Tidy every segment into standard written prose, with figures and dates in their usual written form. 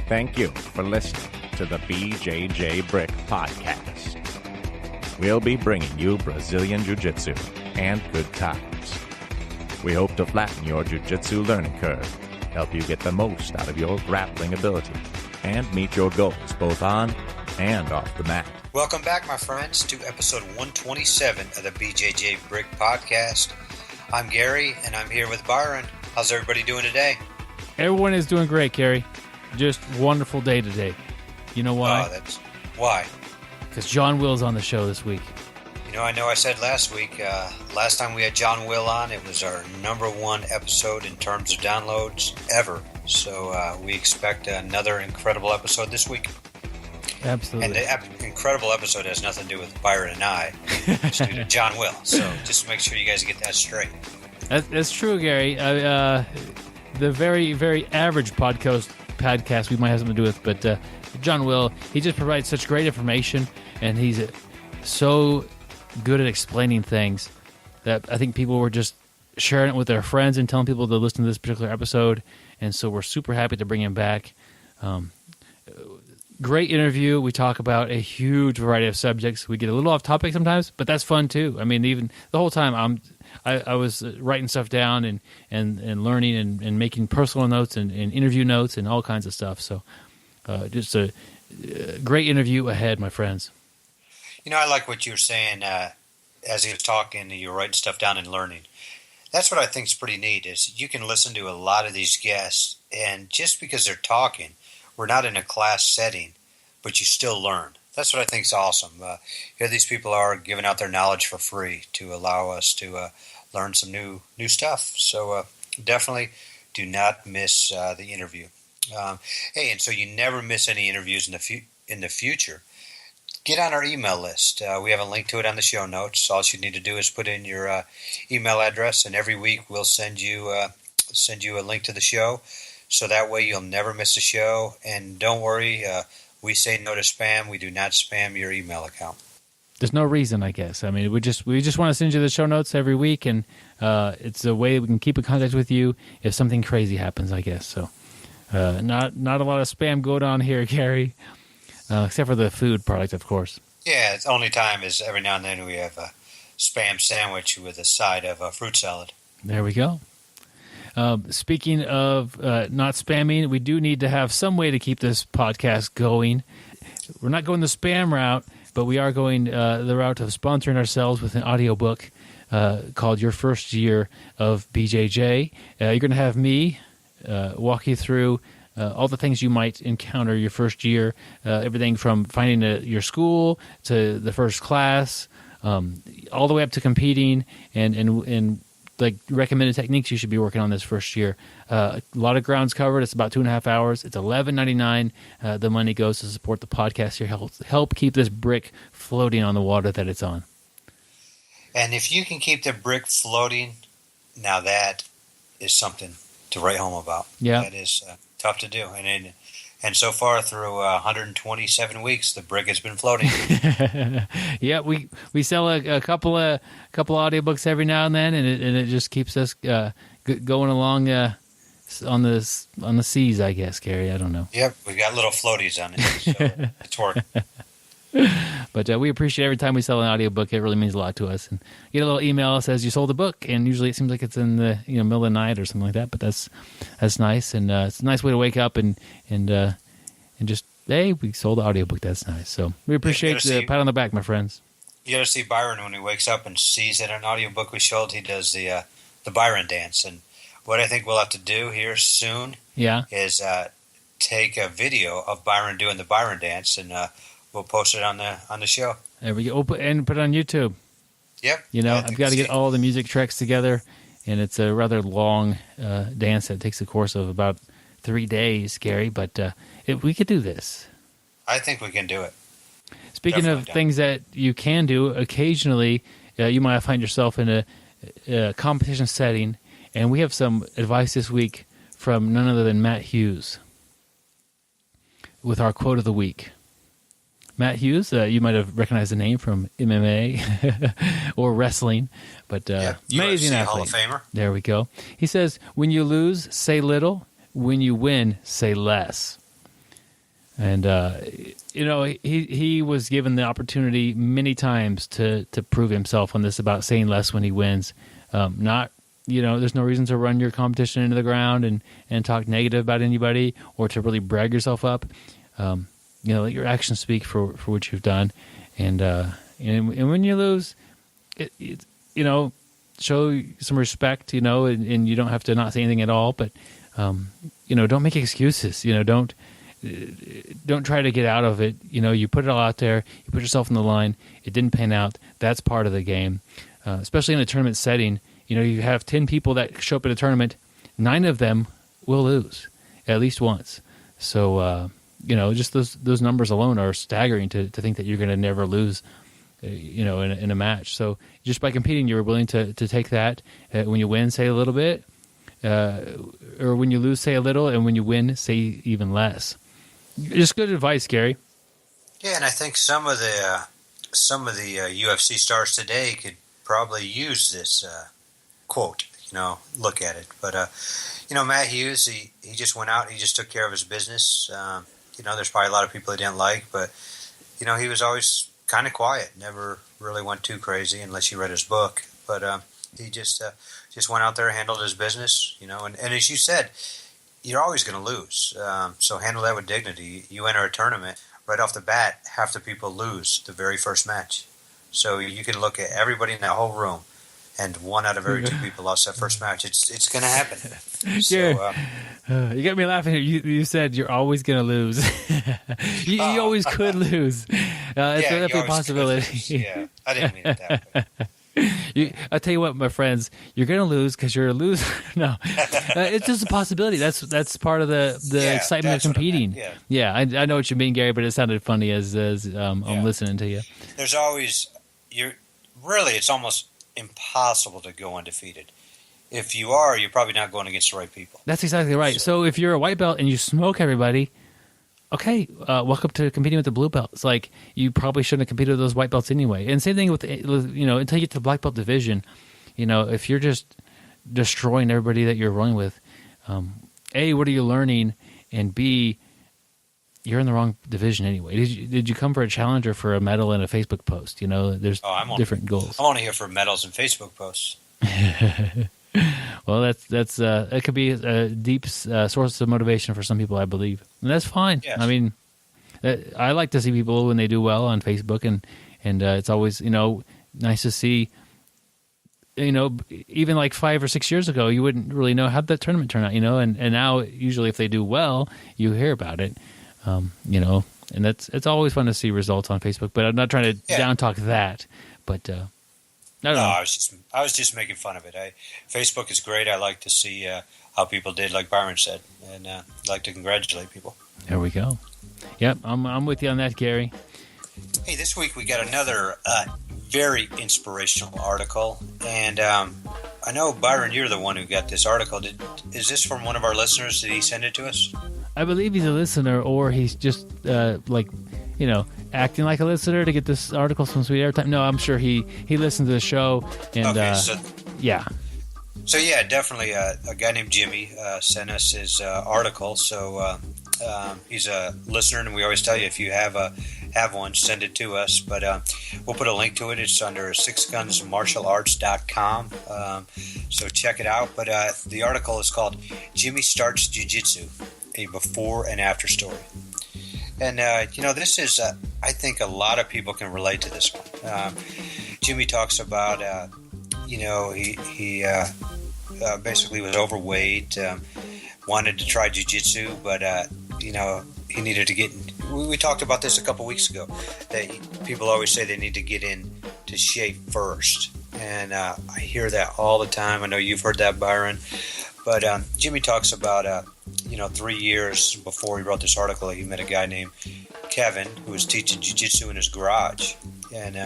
Thank you for listening to the BJJ Brick Podcast. We'll be bringing you Brazilian Jiu-Jitsu and good times. We hope to flatten your Jiu-Jitsu learning curve, help you get the most out of your grappling ability, and meet your goals both on and off the mat. Welcome back, my friends, to episode 127 of the BJJ Brick Podcast. I'm Gary, and I'm here with Byron. How's everybody doing today? Everyone is doing great, Gary. Just wonderful day today. You know why? Why? Because John Will's on the show this week. I know I said last week, last time we had John Will on, it was our number one episode in terms of downloads ever. So we expect another incredible episode this week. Absolutely. And the incredible episode has nothing to do with Byron and I. It's due to John Will. So just make sure you guys get that straight. That's true, Gary. The very, very average podcast we might have something to do with, but John Will, he just provides such great information, and he's so good at explaining things that I think people were just sharing it with their friends and telling people to listen to this particular episode, and so we're super happy to bring him back. Great interview. We talk about a huge variety of subjects. We get a little off topic sometimes, but that's fun too. I mean, even the whole time I was writing stuff down and learning and making personal notes and interview notes and all kinds of stuff. So just a great interview ahead, my friends. I like what you were saying as he was talking, you were writing stuff down and learning. That's what I think is pretty neat is you can listen to a lot of these guests, and just because they're talking, we're not in a class setting, but you still learn. That's what I think is awesome. Here these people are giving out their knowledge for free to allow us to learn some new stuff. So definitely do not miss the interview. Hey, and so you never miss any interviews in the future. Get on our email list. We have a link to it on the show notes. All you need to do is put in your email address, and every week we'll send you a link to the show. So that way you'll never miss a show. And don't worry, we say no to spam. We do not spam your email account. There's no reason, I guess. I mean, we just want to send you the show notes every week, and it's a way we can keep in contact with you if something crazy happens, I guess. So not a lot of spam going on here, Gary, except for the food product, of course. Yeah, the only time is every now and then we have a spam sandwich with a side of a fruit salad. There we go. Speaking of not spamming, we do need to have some way to keep this podcast going. We're not going the spam route, but we are going the route of sponsoring ourselves with an audiobook called Your First Year of BJJ. You're going to have me walk you through all the things you might encounter your first year, everything from finding your school to the first class, all the way up to competing and like recommended techniques you should be working on this first year. A lot of ground's covered. It's about 2.5 hours. It's $11.99. The money goes to support the podcast here, help keep this brick floating on the water that it's on. And if you can keep the brick floating, now that is something to write home about. Yeah, that is tough to do. And so far through 127 weeks, the brick has been floating. Yeah, we sell a couple audiobooks every now and then, and it just keeps us going along on the seas, I guess, Gary. I don't know. Yep, we've got little floaties on it, so it's working. But we appreciate every time we sell an audiobook. It really means a lot to us. And you get a little email that says you sold a book, and usually it seems like it's in the middle of the night or something like that. But that's nice, and it's a nice way to wake up and just, hey, we sold the audiobook. That's nice. So we appreciate the pat on the back, my friends. You got to see Byron when he wakes up and sees that an audiobook we sold. He does the Byron dance, and what I think we'll have to do here soon, is take a video of Byron doing the Byron dance, and we'll post it on the show. There we go. And put it on YouTube. Yep. I've got to get all the music tracks together, and it's a rather long dance that takes a course of about 3 days, Gary. But we could do this. I think we can do it. Speaking Definitely of things that you can do, occasionally you might find yourself in a competition setting, and we have some advice this week from none other than Matt Hughes with our quote of the week. Matt Hughes, you might have recognized the name from MMA or wrestling, but amazing UFC athlete. Hall of Famer. There we go. He says, when you lose, say little. When you win, say less. And he was given the opportunity many times to prove himself on this about saying less when he wins. There's no reason to run your competition into the ground and talk negative about anybody or to really brag yourself up. Let your actions speak for what you've done, and when you lose, show some respect, and you don't have to not say anything at all, but don't make excuses. Don't try to get out of it. You put it all out there. You put yourself on the line. It didn't pan out. That's part of the game, especially in a tournament setting. You have 10 people that show up at a tournament. 9 of them will lose at least once. So, just those numbers alone are staggering to think that you're going to never lose, in a match. So just by competing, you're willing to take that. When you win, say a little bit. Or when you lose, say a little. And when you win, say even less. Just good advice, Gary. Yeah, and I think some of the UFC stars today could probably use this quote. Look at it. But Matt Hughes, he just went out. He just took care of his business. There's probably a lot of people he didn't like, but he was always kind of quiet. Never really went too crazy unless you read his book. But he just went out there, handled his business. And as you said, you're always going to lose. So handle that with dignity. You enter a tournament, right off the bat, half the people lose the very first match. So you can look at everybody in that whole room, and 1 out of every 2 people lost that first match. It's going to happen. So, you got me laughing here. You said you're always going to lose. you always could lose. It's definitely a possibility. Yeah, I didn't mean it that way. I tell you what, my friends, you're going to lose because you're a loser. No, it's just a possibility. That's part of the excitement of competing. Yeah, I know what you mean, Gary, but it sounded funny as I'm listening to you. There's always it's almost impossible to go undefeated. If you are, you're probably not going against the right people. That's exactly right. So if you're a white belt and you smoke everybody, okay, welcome to competing with the blue belts. Like, you probably shouldn't have competed with those white belts anyway. And same thing with until you get to the black belt division, if you're just destroying everybody that you're running with, A, what are you learning? And B, you're in the wrong division anyway. Did you come for a challenge or for a medal and a Facebook post? There's different goals. I'm only here for medals and Facebook posts. Well, that could be a deep source of motivation for some people, I believe, and that's fine. Yes. I mean, I like to see people when they do well on Facebook, and it's always nice to see. Even like 5 or 6 years ago, you wouldn't really know how that tournament turned out. And now usually if they do well, you hear about it. And it's always fun to see results on Facebook. But I'm not trying to down talk that. But I don't know. I was just making fun of it. Facebook is great. I like to see how people did, like Byron said, and like to congratulate people. There we go. Yep, I'm with you on that, Gary. Hey, this week we got another very inspirational article, and I know, Byron, you're the one who got this article. Is this from one of our listeners? Did he send it to us? I believe he's a listener, or he's just acting like a listener to get this article some sweet airtime. No, I'm sure he listened to the show, and yeah. So yeah, definitely a guy named Jimmy sent us his article. So he's a listener, and we always tell you, if you have one, send it to us. But we'll put a link to it. It's under sixgunsmartialarts.com. So check it out. But the article is called "Jimmy Starts Jiu-Jitsu: A Before and After Story." And this is, I think, a lot of people can relate to this one. Jimmy talks about, he basically was overweight, wanted to try jiu-jitsu, but he needed to get. We talked about this a couple weeks ago. That people always say they need to get into shape first, and I hear that all the time. I know you've heard that, Byron. But Jimmy talks about 3 years before he wrote this article, he met a guy named Kevin who was teaching jiu-jitsu in his garage, and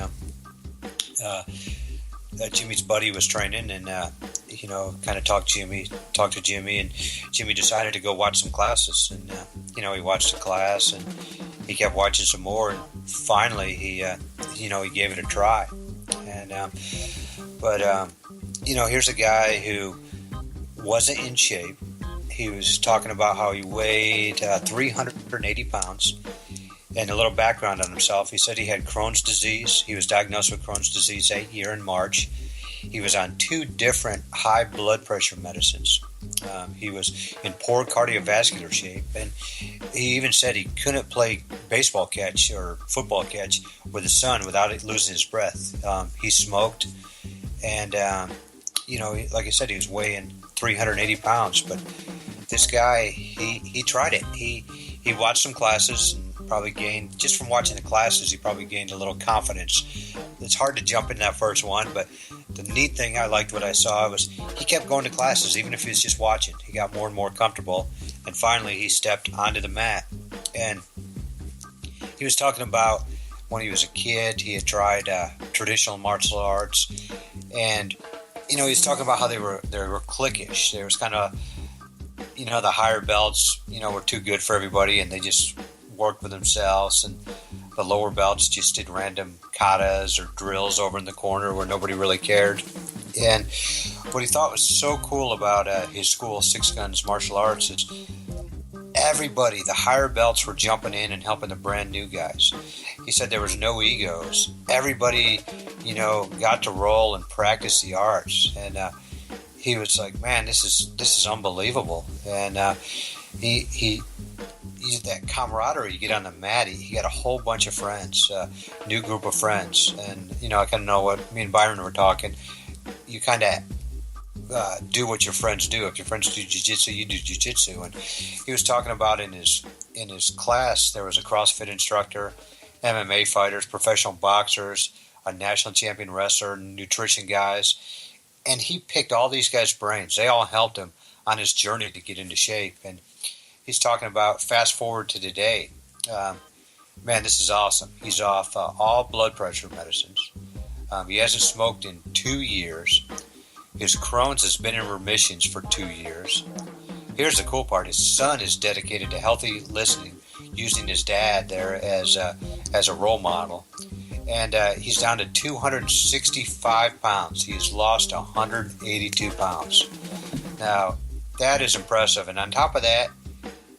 Jimmy's buddy was training, and kind of talked to Jimmy, and Jimmy decided to go watch some classes, and he watched the class, and he kept watching some more, and finally he gave it a try, and here's a guy who wasn't in shape. he was talking about how he weighed 380 pounds. And a little background on himself, he said he had Crohn's disease. He was diagnosed with Crohn's disease that year in March. He was on 2 different high blood pressure medicines. He was in poor cardiovascular shape, and he even said he couldn't play baseball catch or football catch with his son without losing his breath. He smoked, and like I said, he was weighing 380 pounds. But this guy, he tried it. He watched some classes and probably gained, just from watching the classes, he probably gained a little confidence. It's hard to jump in that first one, but the neat thing I liked what I saw was he kept going to classes, even if he was just watching. He got more and more comfortable, and finally he stepped onto the mat. And he was talking about when he was a kid, he had tried traditional martial arts, and he was talking about how they were cliquish. There was kind of, the higher belts, were too good for everybody, and they just worked with themselves, and the lower belts just did random katas or drills over in the corner where nobody really cared. And what he thought was so cool about his school, Six Guns Martial Arts, is everybody, the higher belts, were jumping in and helping the brand new guys. He said there was no egos. Everybody, got to roll and practice the arts. And he was like, man, this is unbelievable. And he that camaraderie you get on the mat. He got a whole bunch of friends, new group of friends. And, I kind of know what me and Byron were talking. You kind of do what your friends do. If your friends do jiu-jitsu, you do jiu-jitsu. And he was talking about in his class, there was a CrossFit instructor, MMA fighters, professional boxers, a national champion wrestler, nutrition guys. And he picked all these guys' brains. They all helped him on his journey to get into shape. And he's talking about fast forward to today. Man, this is awesome. He's off all blood pressure medicines. He hasn't smoked in 2 years. His Crohn's has been in remissions for 2 years. Here's the cool part. His son is dedicated to healthy listening, using his dad there as a role model. And he's down to 265 pounds. He has lost 182 pounds. Now, that is impressive. And on top of that,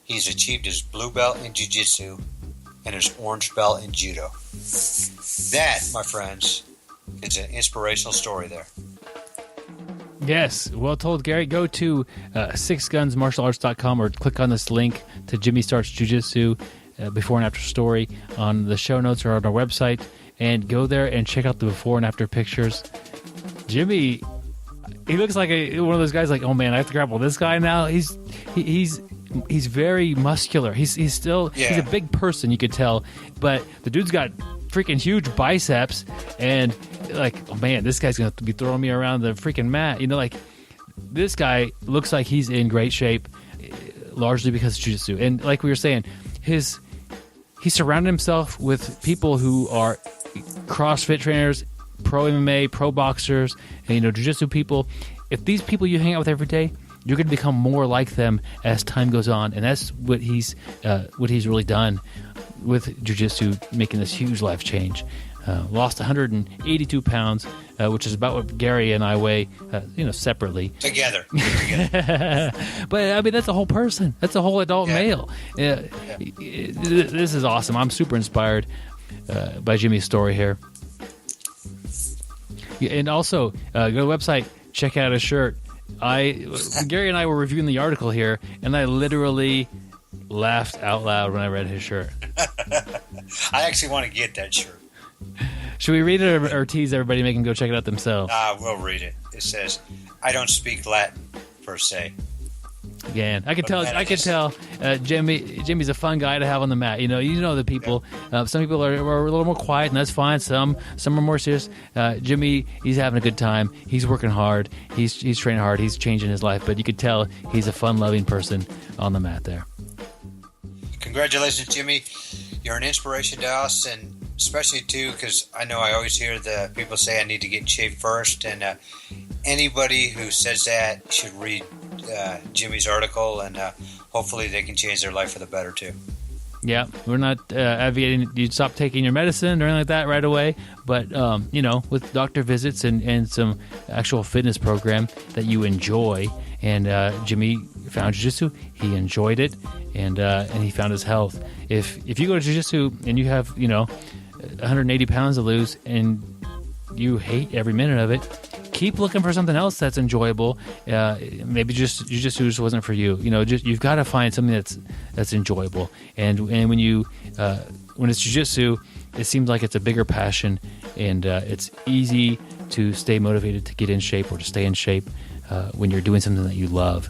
he's achieved his blue belt in jiu-jitsu and his orange belt in judo. That, my friends, is an inspirational story there. Yes, well told, Gary. Go to sixgunsmartialarts.com or click on this link to Jimmy Starts Jiu-Jitsu before and after story on the show notes or on our website, and go there and check out the before and after pictures. Jimmy, he looks like one of those guys like, oh man, I have to grapple this guy now. He's very muscular. He's still he's a big person, you could tell, but the dude's got freaking huge biceps, and like, oh man, this guy's gonna be throwing me around the freaking mat. This guy looks like he's in great shape, largely because of jiu-jitsu. And like we were saying, he surrounded himself with people who are CrossFit trainers, pro MMA, pro boxers, and jiu-jitsu people. If these people you hang out with every day, you're going to become more like them as time goes on, and that's what he's really done with jiu-jitsu, making this huge life change. Lost 182 pounds, which is about what Gary and I weigh, separately. Together. But, I mean, that's a whole person. That's a whole adult male. This is awesome. I'm super inspired by Jimmy's story here. And also, go to the website, check out his shirt. Gary and I were reviewing the article here, and I literally laughed out loud when I read his shirt. I actually want to get that shirt. Should we read it or tease everybody, make them go check it out themselves? We'll read it. It says, I don't speak Latin, per se. Again, I could tell Jimmy's a fun guy to have on the mat. You know the people. Some people are a little more quiet, and that's fine. Some are more serious. Jimmy, he's having a good time. He's working hard. He's training hard. He's changing his life. But you could tell he's a fun-loving person on the mat there. Congratulations, Jimmy. You're an inspiration to us, and especially too because I know I always hear the people say I need to get in shape first, and anybody who says that should read Jimmy's article, and hopefully they can change their life for the better too. Yeah, we're not advocating you stop taking your medicine or anything like that right away, but with doctor visits and some actual fitness program that you enjoy, and Jimmy found jiu-jitsu, he enjoyed it, and he found his health. If you go to jiu-jitsu and you have 180 pounds to lose and you hate every minute of it, keep looking for something else that's enjoyable. Maybe just jiu-jitsu just wasn't for you. You've got to find something that's enjoyable. And when it's jiu-jitsu, it seems like it's a bigger passion, and it's easy to stay motivated to get in shape or to stay in shape when you're doing something that you love.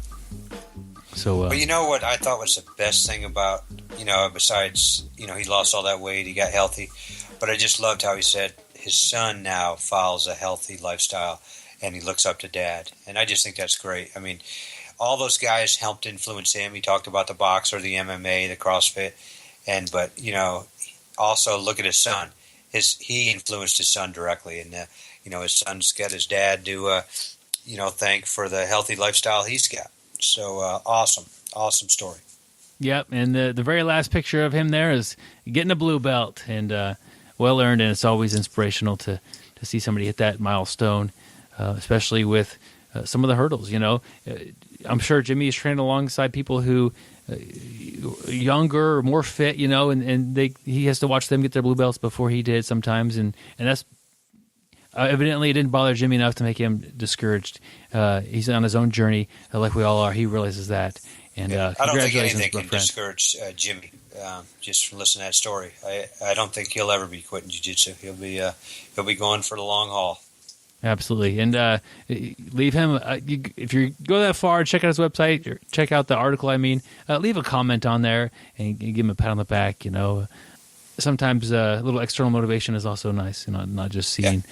So, but you know what I thought was the best thing about, besides, he lost all that weight, he got healthy, but I just loved how he said his son now follows a healthy lifestyle and he looks up to Dad. And I just think that's great. I mean, all those guys helped influence him. He talked about the boxer, the MMA, the CrossFit, but also look at his son. He influenced his son directly, and his son's got his dad to thank for the healthy lifestyle he's got. So awesome story. Yep, and the very last picture of him there is getting a blue belt, and well earned, and it's always inspirational to see somebody hit that milestone, especially with some of the hurdles. I'm sure Jimmy is training alongside people who younger or more fit, and he has to watch them get their blue belts before he did sometimes, and that's evidently it didn't bother Jimmy enough to make him discouraged. He's on his own journey, like we all are. He realizes that, and I don't think anything can friend. discourage Jimmy. Just from listening to that story, I don't think he'll ever be quitting jiu-jitsu. He'll be going for the long haul. Absolutely, and leave him. If you go that far, check out his website. Or check out the article. Leave a comment on there and give him a pat on the back. Sometimes a little external motivation is also nice. Not just seeing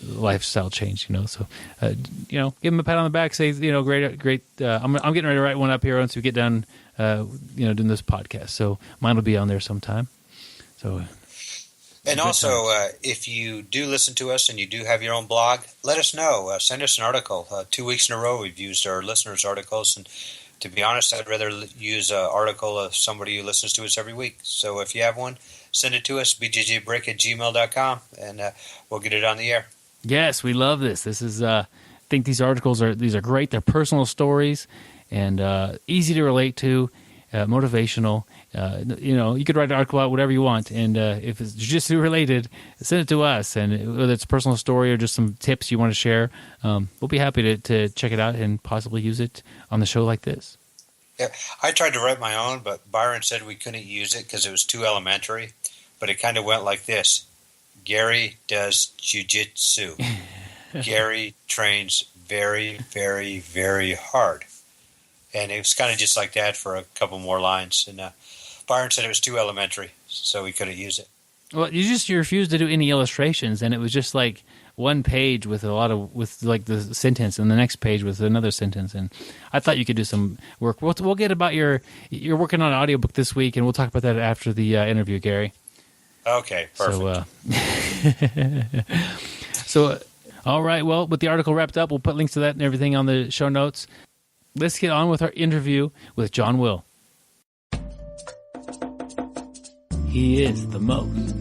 lifestyle change. So give him a pat on the back. Say great. I'm getting ready to write one up here once we get done. Doing this podcast. So mine will be on there sometime. So. And also, if you do listen to us and you do have your own blog, let us know. Send us an article. 2 weeks in a row, we've used our listeners' articles. And to be honest, I'd rather use an article of somebody who listens to us every week. So if you have one, send it to us, bjjbrick@gmail.com, and we'll get it on the air. Yes, we love this. This is, I think these articles are great. They're personal stories and easy to relate to, motivational. You could write an article about whatever you want, and if it's jiu-jitsu related, send it to us. And whether it's a personal story or just some tips you want to share, we'll be happy to check it out and possibly use it on the show like this. Yeah, I tried to write my own, but Byron said we couldn't use it because it was too elementary. But it kind of went like this: Gary does jiu-jitsu. Gary trains very, very, very hard. And it was kind of just like that for a couple more lines. And Byron said it was too elementary, so we couldn't use it. Well, you refused to do any illustrations, and it was just like one page with the sentence, and the next page with another sentence. And I thought you could do some work. We'll get about you're working on an audiobook this week, and we'll talk about that after the interview, Gary. Okay, perfect. So, all right. Well, with the article wrapped up, we'll put links to that and everything on the show notes. Let's get on with our interview with John Will. He is the most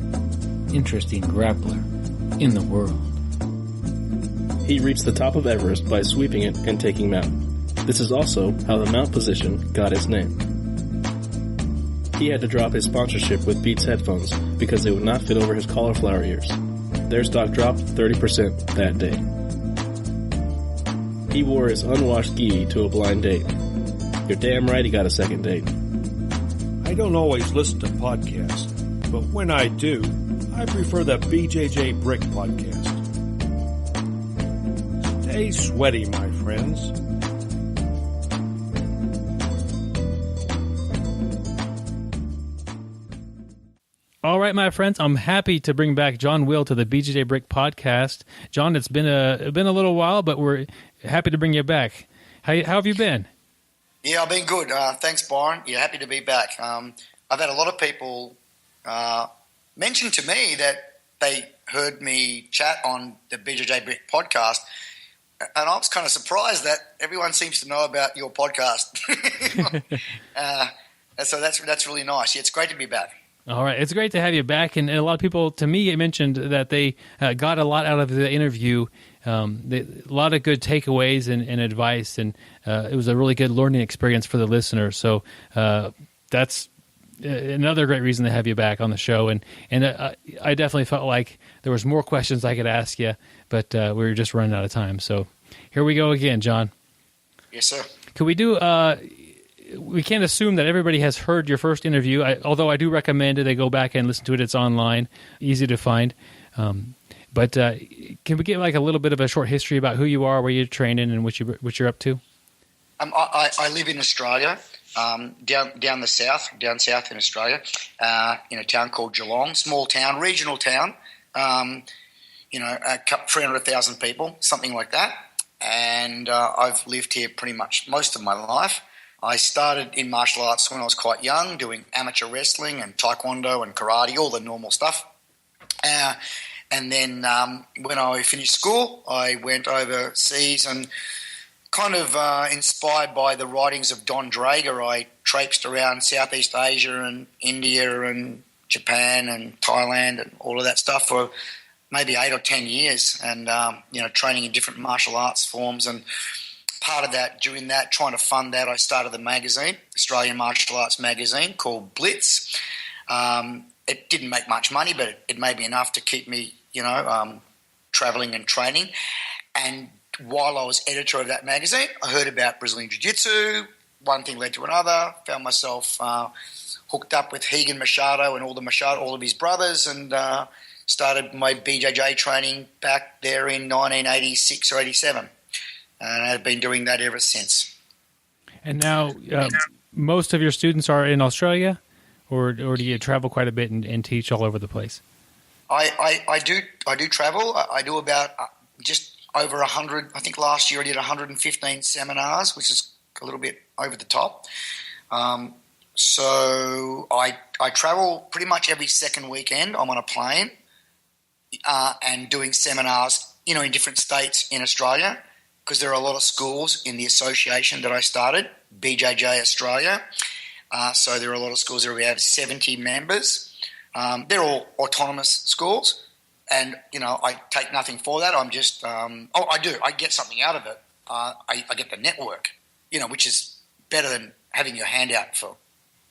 interesting grappler in the world. He reached the top of Everest by sweeping it and taking Mount. This is also how the Mount position got its name. He had to drop his sponsorship with Beats headphones because they would not fit over his cauliflower ears. Their stock dropped 30% that day. He wore his unwashed gi to a blind date. You're damn right he got a second date. I don't always listen to podcasts, but when I do, I prefer the BJJ Brick podcast. Stay sweaty, my friends. All right, my friends, I'm happy to bring back John Will to the BJJ Brick podcast. John, it's been a little while, but we're happy to bring you back. How have you been? Yeah, I've been good. Thanks, Byron. Yeah, happy to be back. I've had a lot of people mention to me that they heard me chat on the BJJ Brick podcast, and I was kind of surprised that everyone seems to know about your podcast. So that's really nice. Yeah, it's great to be back. All right. It's great to have you back. And a lot of people, to me, mentioned that they got a lot out of the interview A lot of good takeaways and advice, and it was a really good learning experience for the listener. So that's another great reason to have you back on the show. And I definitely felt like there was more questions I could ask you, but we were just running out of time. So here we go again, John. Yes, sir. Could we do? We can't assume that everybody has heard your first interview, although I do recommend it. They go back and listen to it. It's online, easy to find. But can we get like a little bit of a short history about who you are, where you're training, and what you're up to? I live in Australia, down south in Australia, in a town called Geelong, small town, regional town. 300,000 people, something like that. And I've lived here pretty much most of my life. I started in martial arts when I was quite young, doing amateur wrestling and taekwondo and karate, all the normal stuff. And then when I finished school, I went overseas and kind of inspired by the writings of Don Drager, I traipsed around Southeast Asia and India and Japan and Thailand and all of that stuff for maybe 8 or 10 years and, training in different martial arts forms. And part of that, during that, trying to fund that, I started the magazine, Australian Martial Arts magazine called Blitz. It didn't make much money, but it made me enough to keep me, travelling and training. And while I was editor of that magazine, I heard about Brazilian Jiu-Jitsu. One thing led to another. Found myself hooked up with Higan Machado and all of his brothers, and started my BJJ training back there in 1986 or 87. And I've been doing that ever since. And now most of your students are in Australia, or do you travel quite a bit and teach all over the place? I do travel. I do about just over 100. I think last year I did 115 seminars, which is a little bit over the top. So I travel pretty much every second weekend. I'm on a plane and doing seminars, in different states in Australia, because there are a lot of schools in the association that I started, BJJ Australia. So there are a lot of schools there. We have 70 members. They're all autonomous schools, and I take nothing for that. I'm just I do. I get something out of it. I get the network, which is better than having your hand out for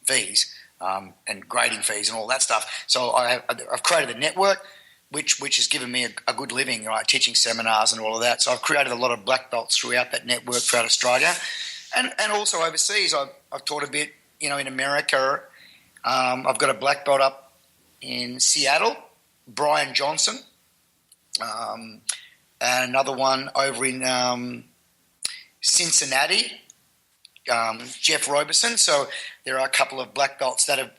fees and grading fees and all that stuff. So I've created a network which has given me a good living, right? Teaching seminars and all of that. So I've created a lot of black belts throughout that network throughout Australia, and also overseas. I've taught a bit, in America. I've got a black belt up in Seattle, Brian Johnson, and another one over in Cincinnati, Jeff Roberson. So there are a couple of black belts that have,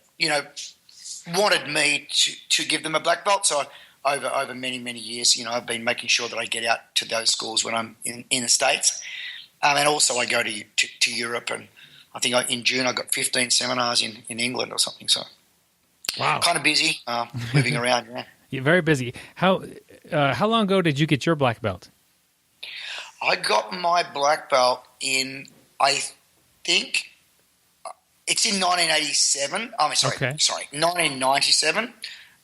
wanted me to give them a black belt. So over many, many years, I've been making sure that I get out to those schools when I'm in the States. And also I go to Europe, and I think in June I got 15 seminars in England or something. So wow, kind of busy moving around. Yeah, you're very busy. How long ago did you get your black belt? I got my black belt in, I think it's in 1987. Sorry, 1997.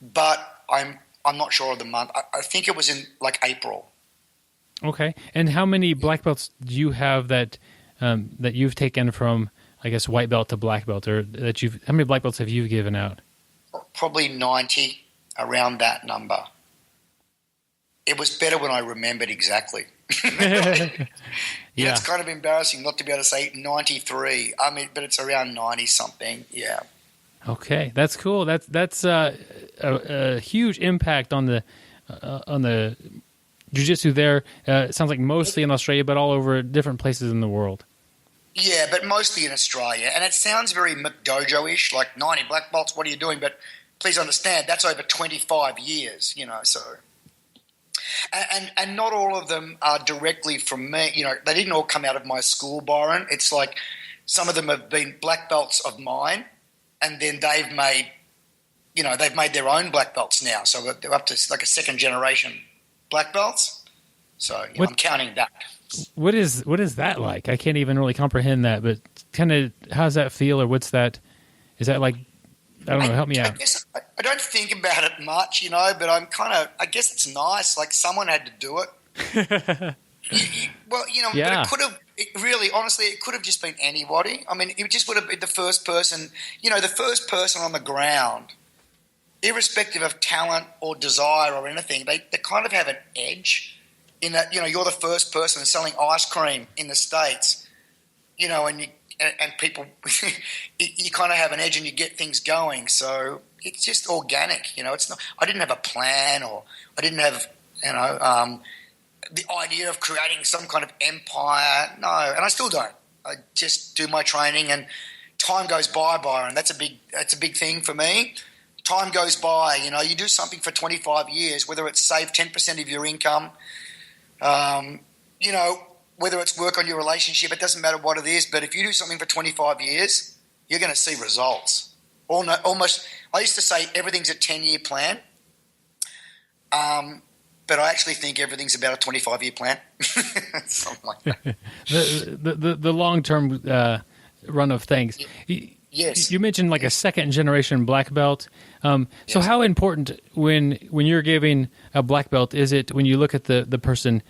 But I'm not sure of the month. I think it was in like April. Okay. And how many black belts do you have that you've taken from, I guess, white belt to black belt, or how many black belts have you given out? Probably 90, around that number. It was better when I remembered exactly. Yeah, it's kind of embarrassing not to be able to say 93. But it's around 90 something. Yeah. Okay, that's cool. That's a huge impact on the jiu-jitsu there. It sounds like mostly in Australia, but all over different places in the world. Yeah, but mostly in Australia. And it sounds very McDojo-ish, like 90 black belts, what are you doing? But please understand, that's over 25 years, so. And not all of them are directly from me. They didn't all come out of my school, Byron. It's like some of them have been black belts of mine, and then they've made their own black belts now. So they're up to like a second generation black belts. So I'm counting that. What is that like? I can't even really comprehend that, but kind of how does that feel, or what's that? Is that like, I don't know, help me out. I don't think about it much, but I guess it's nice. Like someone had to do it, Well, Yeah. but it could have, honestly, it could have just been anybody. I mean, it just would have been the first person, the first person on the ground, irrespective of talent or desire or anything, they kind of have an edge in that, you're the first person selling ice cream in the States, and people, you kind of have an edge and you get things going. So it's just organic, it's not, I didn't have a plan, or I didn't have, the idea of creating some kind of empire. No, and I still don't. I just do my training, and time goes by, Byron. That's a big thing for me. Time goes by. You do something for 25 years, whether it's save 10% of your income, whether it's work on your relationship, it doesn't matter what it is. But if you do something for 25 years, you're going to see results. Almost, I used to say everything's a 10-year plan. But I actually think everything's about a 25-year plan. Something like that. the long-term run of things. Yes. You mentioned like a second-generation black belt. So how important when you're giving a black belt is it when you look at the person,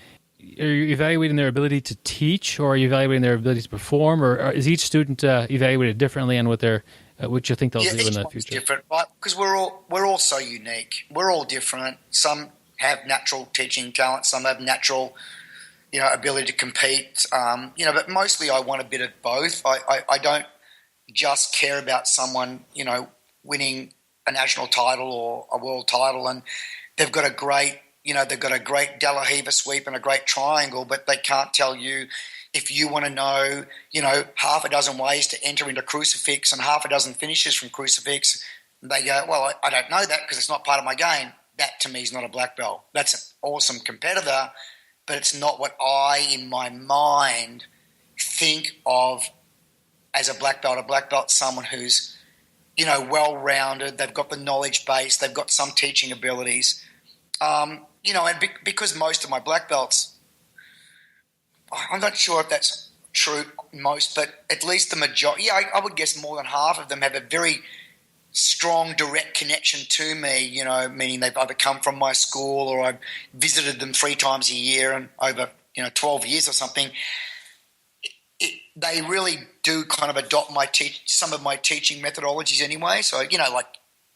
are you evaluating their ability to teach, or are you evaluating their ability to perform, or is each student evaluated differently on what you think they'll do in the future? Different, right? Because we're all so unique. We're all different. Some have natural teaching talent, some have natural, ability to compete. But mostly I want a bit of both. I don't just care about someone, winning a national title or a world title, and they've got a great, De La Riva sweep and a great triangle, but they can't tell you. If you want to know, half a dozen ways to enter into crucifix and half a dozen finishes from crucifix, they go, well, I don't know that because it's not part of my game. That to me is not a black belt. That's an awesome competitor, but it's not what I, in my mind, think of as a black belt. A black belt is someone who's, well-rounded. They've got the knowledge base. They've got some teaching abilities. And because most of my black belts, I'm not sure if that's true most, but at least the majority, I would guess more than half of them have a very strong direct connection to me, meaning they've either come from my school or I've visited them 3 times a year and over, 12 years or something. They really do kind of adopt some of my teaching methodologies anyway. So, like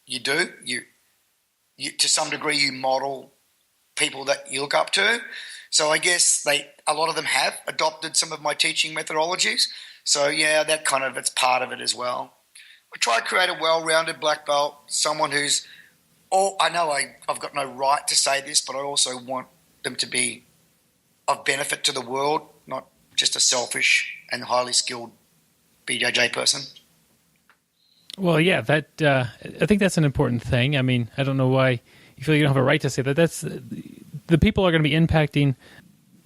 you do, you to some degree you model people that you look up to. So I guess a lot of them have adopted some of my teaching methodologies. So yeah, it's part of it as well. I try to create a well-rounded black belt, someone who's I know I've got no right to say this, but I also want them to be of benefit to the world, not just a selfish and highly skilled BJJ person. Well, yeah, I think that's an important thing. I mean, I don't know why you feel you don't have a right to say that. That's the people are going to be impacting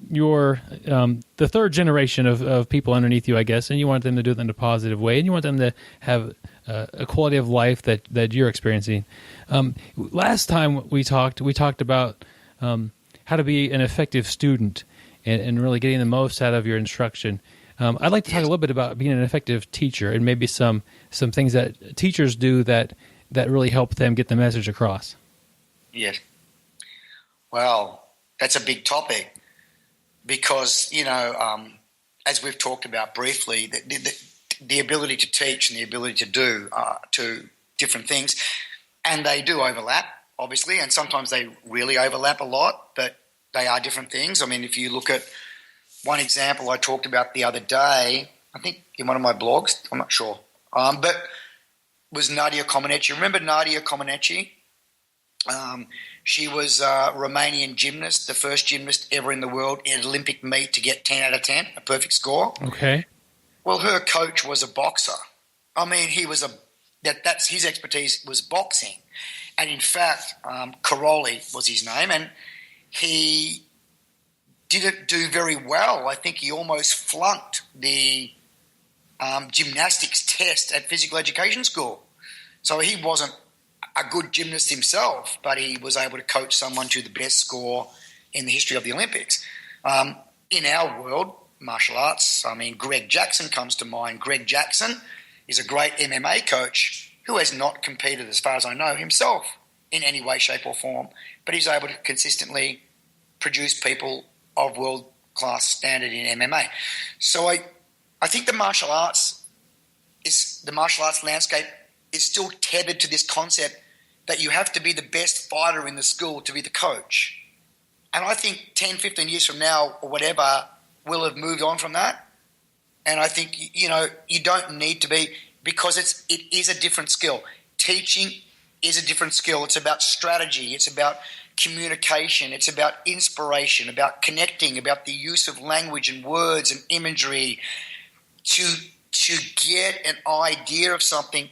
your the third generation of people underneath you, I guess, and you want them to do it in a positive way, and you want them to have a quality of life that you're experiencing. Last time we talked about how to be an effective student and really getting the most out of your instruction. I'd like to talk a little bit about being an effective teacher and maybe some things that teachers do that really help them get the message across. Yes. Well, that's a big topic because, as we've talked about briefly, the ability to teach and the ability to do two different things, and they do overlap, obviously, and sometimes they really overlap a lot, but they are different things. I mean, if you look at one example I talked about the other day, I think in one of my blogs, I'm not sure, but was Nadia Comaneci. Remember Nadia Comaneci? She was a Romanian gymnast, the first gymnast ever in the world in an Olympic meet to get 10 out of 10, a perfect score. Okay. Well, her coach was a boxer. I mean, that's his expertise was boxing. And in fact, Caroli was his name, and he didn't do very well. I think he almost flunked the gymnastics test at physical education school. So he wasn't a good gymnast himself, but he was able to coach someone to the best score in the history of the Olympics. In our world, martial arts, I mean, Greg Jackson comes to mind. Greg Jackson is a great MMA coach who has not competed, as far as I know, himself in any way, shape or form, but he's able to consistently produce people of world-class standard in MMA. So I think the martial arts landscape is still tethered to this concept that you have to be the best fighter in the school to be the coach. And I think 10, 15 years from now or whatever, we'll have moved on from that. And I think, you don't need to be, because it is a different skill. Teaching is a different skill. It's about strategy. It's about communication. It's about inspiration, about connecting, about the use of language and words and imagery to get an idea of something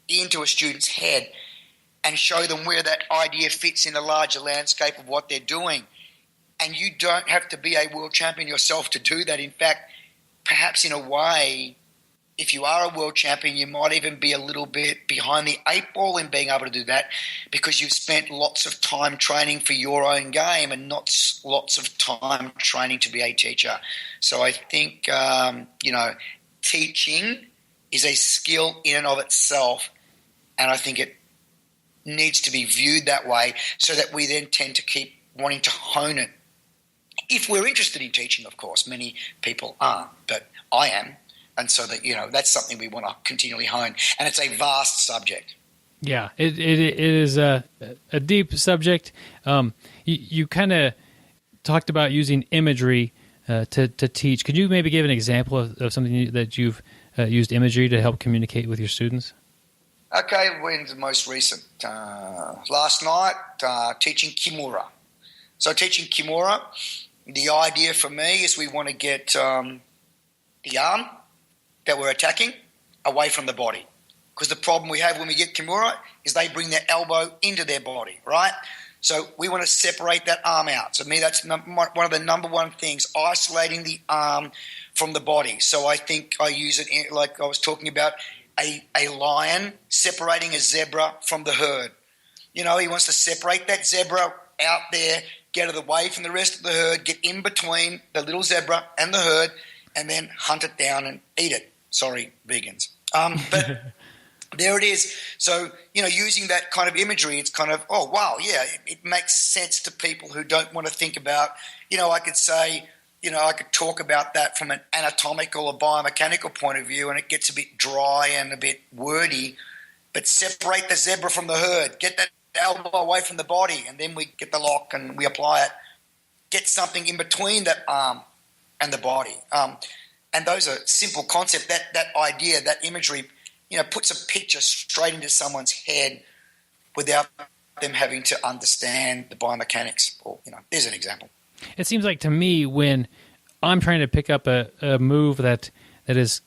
into a student's head and show them where that idea fits in the larger landscape of what they're doing. And you don't have to be a world champion yourself to do that. In fact, perhaps in a way, if you are a world champion, you might even be a little bit behind the eight ball in being able to do that, because you've spent lots of time training for your own game and not lots of time training to be a teacher. So I think, teaching is a skill in and of itself, and I think it needs to be viewed that way so that we then tend to keep wanting to hone it. If we're interested in teaching, of course, many people aren't, but I am. And so that, that's something we want to continually hone. And it's a vast subject. Yeah, it is a deep subject. You kind of talked about using imagery to teach. Could you maybe give an example of something that you've used imagery to help communicate with your students? Okay, when's the most recent? Last night, teaching Kimura. So teaching Kimura, the idea for me is we want to get the arm that we're attacking away from the body. Because the problem we have when we get Kimura is they bring their elbow into their body, right? So we want to separate that arm out. So to me, that's one of the number one things, isolating the arm from the body. So I think I use it like I was talking about, a lion separating a zebra from the herd. He wants to separate that zebra out there, get it away from the rest of the herd, get in between the little zebra and the herd, and then hunt it down and eat it. Sorry, vegans. But there it is. So, using that kind of imagery, it's kind of, oh, wow, yeah, it makes sense to people who don't want to think about, I could say, I could talk about that from an anatomical or biomechanical point of view, and it gets a bit dry and a bit wordy, but separate the zebra from the herd, get that elbow away from the body, and then we get the lock and we apply it. Get something in between that arm and the body. And those are simple concepts. That idea, that imagery, puts a picture straight into someone's head without them having to understand the biomechanics. Or, there's an example. It seems like to me when I'm trying to pick up a move that is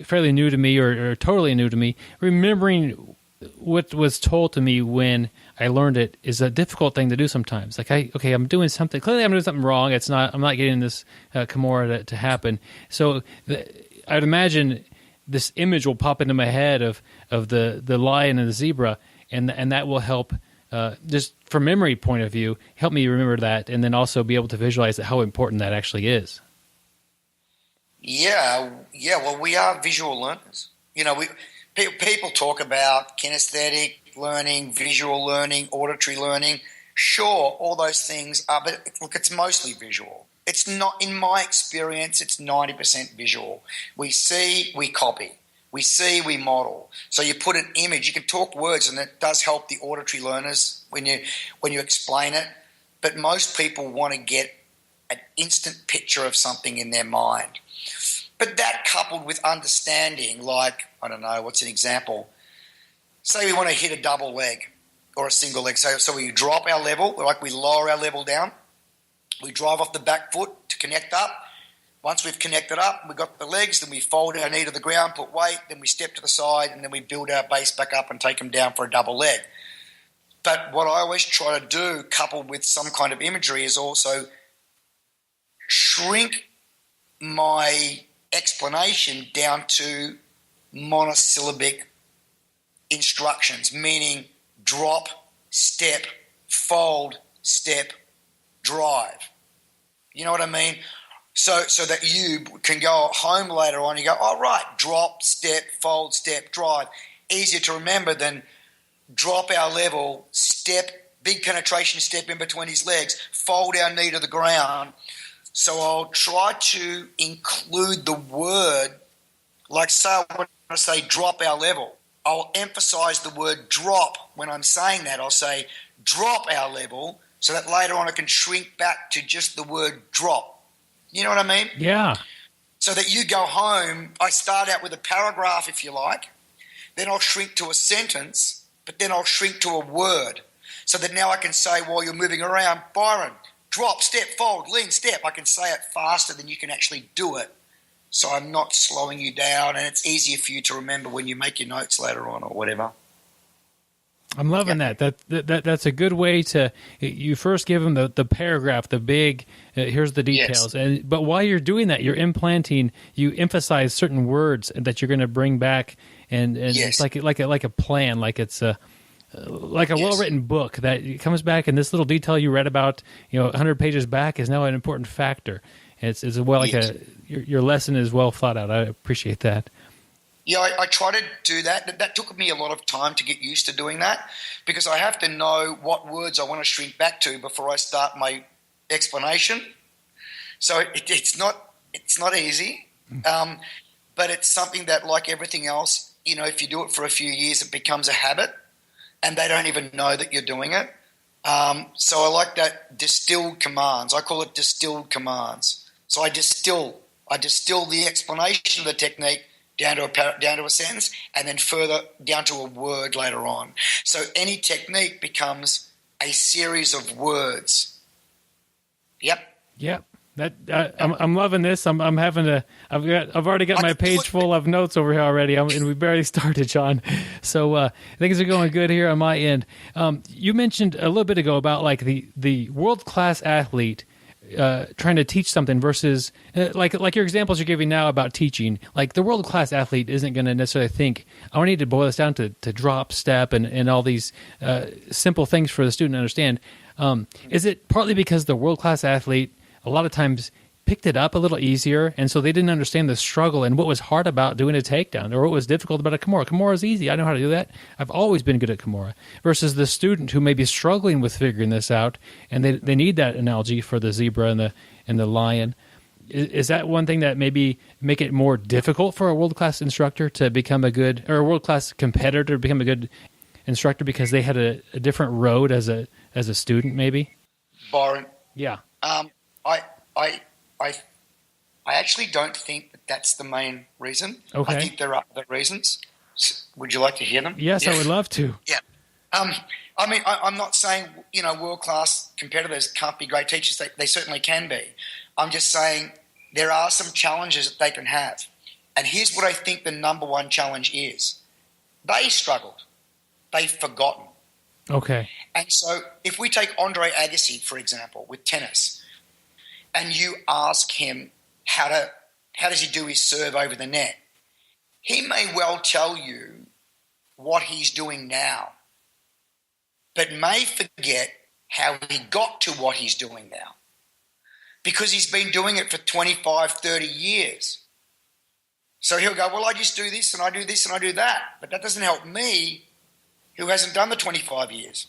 fairly new to me or totally new to me, remembering what was told to me when I learned it is a difficult thing to do sometimes. Like, I'm doing something. Clearly, I'm doing something wrong. I'm not getting this Kimura to happen. So I'd imagine this image will pop into my head of the lion and the zebra, and that will help, just from memory point of view, help me remember that, and then also be able to visualize how important that actually is. Yeah. Well, we are visual learners. People talk about kinesthetic learning, visual learning, auditory learning. Sure, all those things are, but look, it's mostly visual. It's not, in my experience, it's 90% visual. We see, we copy. We see, we model. So you put an image, you can talk words, and it does help the auditory learners when you explain it. But most people want to get an instant picture of something in their mind. But that coupled with understanding, like, I don't know, what's an example? Say we want to hit a double leg or a single leg. So we drop our level, like we lower our level down. We drive off the back foot to connect up. Once we've connected up, we've got the legs, then we fold our knee to the ground, put weight, then we step to the side, and then we build our base back up and take them down for a double leg. But what I always try to do, coupled with some kind of imagery, is also shrink my explanation down to monosyllabic instructions, meaning drop, step, fold, step, drive. You know what I mean? So that you can go home later on and you go, oh, right, drop, step, fold, step, drive. Easier to remember than drop our level, step, big penetration step in between his legs, fold our knee to the ground, So I'll try to include the word, like say I want to say drop our level. I'll emphasize the word drop when I'm saying that. I'll say drop our level so that later on I can shrink back to just the word drop. You know what I mean? Yeah. So that you go home, I start out with a paragraph if you like, then I'll shrink to a sentence, but then I'll shrink to a word. So that now I can say while you're moving around, Byron, drop, step, fold, lean, step. I can say it faster than you can actually do it. So I'm not slowing you down, and it's easier for you to remember when you make your notes later on or whatever. I'm loving that. That's a good way to. You first give them the paragraph, the big. Here's the details, yes. But while you're doing that, you're implanting. You emphasize certain words that you're going to bring back, and yes. it's like a plan, like it's a well-written book that comes back, and this little detail you read about, 100 pages back is now an important factor. It's well like yes. Your lesson is well thought out. I appreciate that. Yeah, I try to do that. That took me a lot of time to get used to doing that because I have to know what words I want to shrink back to before I start my explanation. So it's not easy, but it's something that, like everything else, if you do it for a few years, it becomes a habit, and they don't even know that you're doing it. So I like that distilled commands. I call it distilled commands. So I distill the explanation of the technique down to a sentence, and then further down to a word later on. So any technique becomes a series of words. Yep. I'm loving this. I've already got my page full of notes over here already, and we barely started, Sean. So things are going good here on my end. You mentioned a little bit ago about like the world class athlete trying to teach something versus like your examples you're giving now about teaching. Like the world class athlete isn't going to necessarily think, I need to boil this down to drop, step, and all these simple things for the student to understand. Is it partly because the world class athlete a lot of times picked it up a little easier, and so they didn't understand the struggle and what was hard about doing a takedown or what was difficult about a Kimura? Kimura is easy. I know how to do that. I've always been good at Kimura. Versus the student who may be struggling with figuring this out, and they need that analogy for the zebra and the lion. Is that one thing that maybe make it more difficult for a world-class instructor to become a world-class competitor to become a good instructor because they had a different road as a student, maybe? Byron. Yeah. I actually don't think that's the main reason. Okay. I think there are other reasons. Would you like to hear them? Yes, I would love to. Yeah. I'm not saying, world-class competitors can't be great teachers. They certainly can be. I'm just saying there are some challenges that they can have. And here's what I think the number one challenge is. They struggled. They've forgotten. Okay. And so if we take Andre Agassi, for example, with tennis, and you ask him how does he do his serve over the net, he may well tell you what he's doing now, but may forget how he got to what he's doing now because he's been doing it for 25, 30 years. So he'll go, well, I just do this and I do this and I do that, but that doesn't help me who hasn't done the 25 years.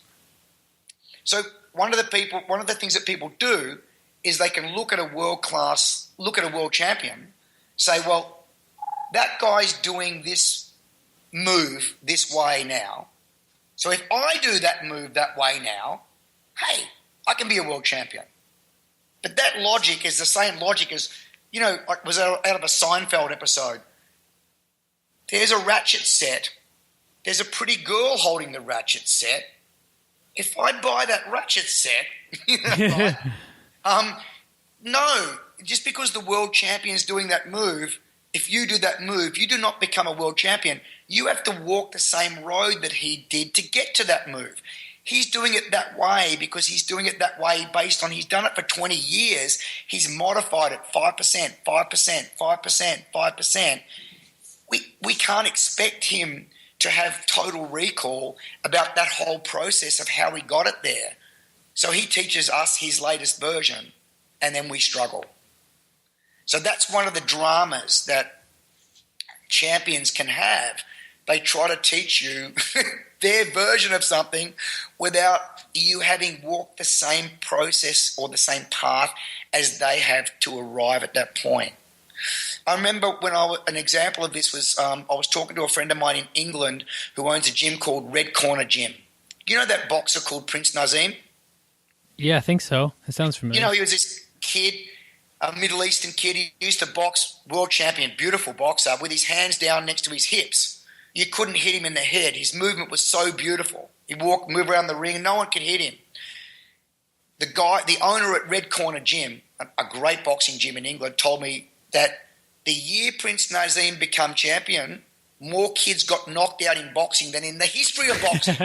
So one of the things that people do is they can look at a world champion, say, well, that guy's doing this move this way now. So if I do that move that way now, hey, I can be a world champion. But that logic is the same logic as, like was out of a Seinfeld episode. There's a ratchet set. There's a pretty girl holding the ratchet set. If I buy that ratchet set, right? No, just because the world champion's doing that move, if you do that move, you do not become a world champion. You have to walk the same road that he did to get to that move. He's doing it that way because he's doing it that way based on he's done it for 20 years. He's modified it 5%, 5%, 5%, 5%. We can't expect him to have total recall about that whole process of how he got it there. So he teaches us his latest version, and then we struggle. So that's one of the dramas that champions can have. they try to teach you their version of something without you having walked the same process or the same path as they have to arrive at that point. I remember an example of this was I was talking to a friend of mine in England who owns a gym called Red Corner Gym. You know that boxer called Prince Nazim? Yeah, I think so. It sounds familiar. You know, he was this kid, a Middle Eastern kid. He used to box, world champion, beautiful boxer, with his hands down next to his hips. You couldn't hit him in the head. His movement was so beautiful. He'd move around the ring, and no one could hit him. The owner at Red Corner Gym, a great boxing gym in England, told me that the year Prince Nazim became champion, more kids got knocked out in boxing than in the history of boxing.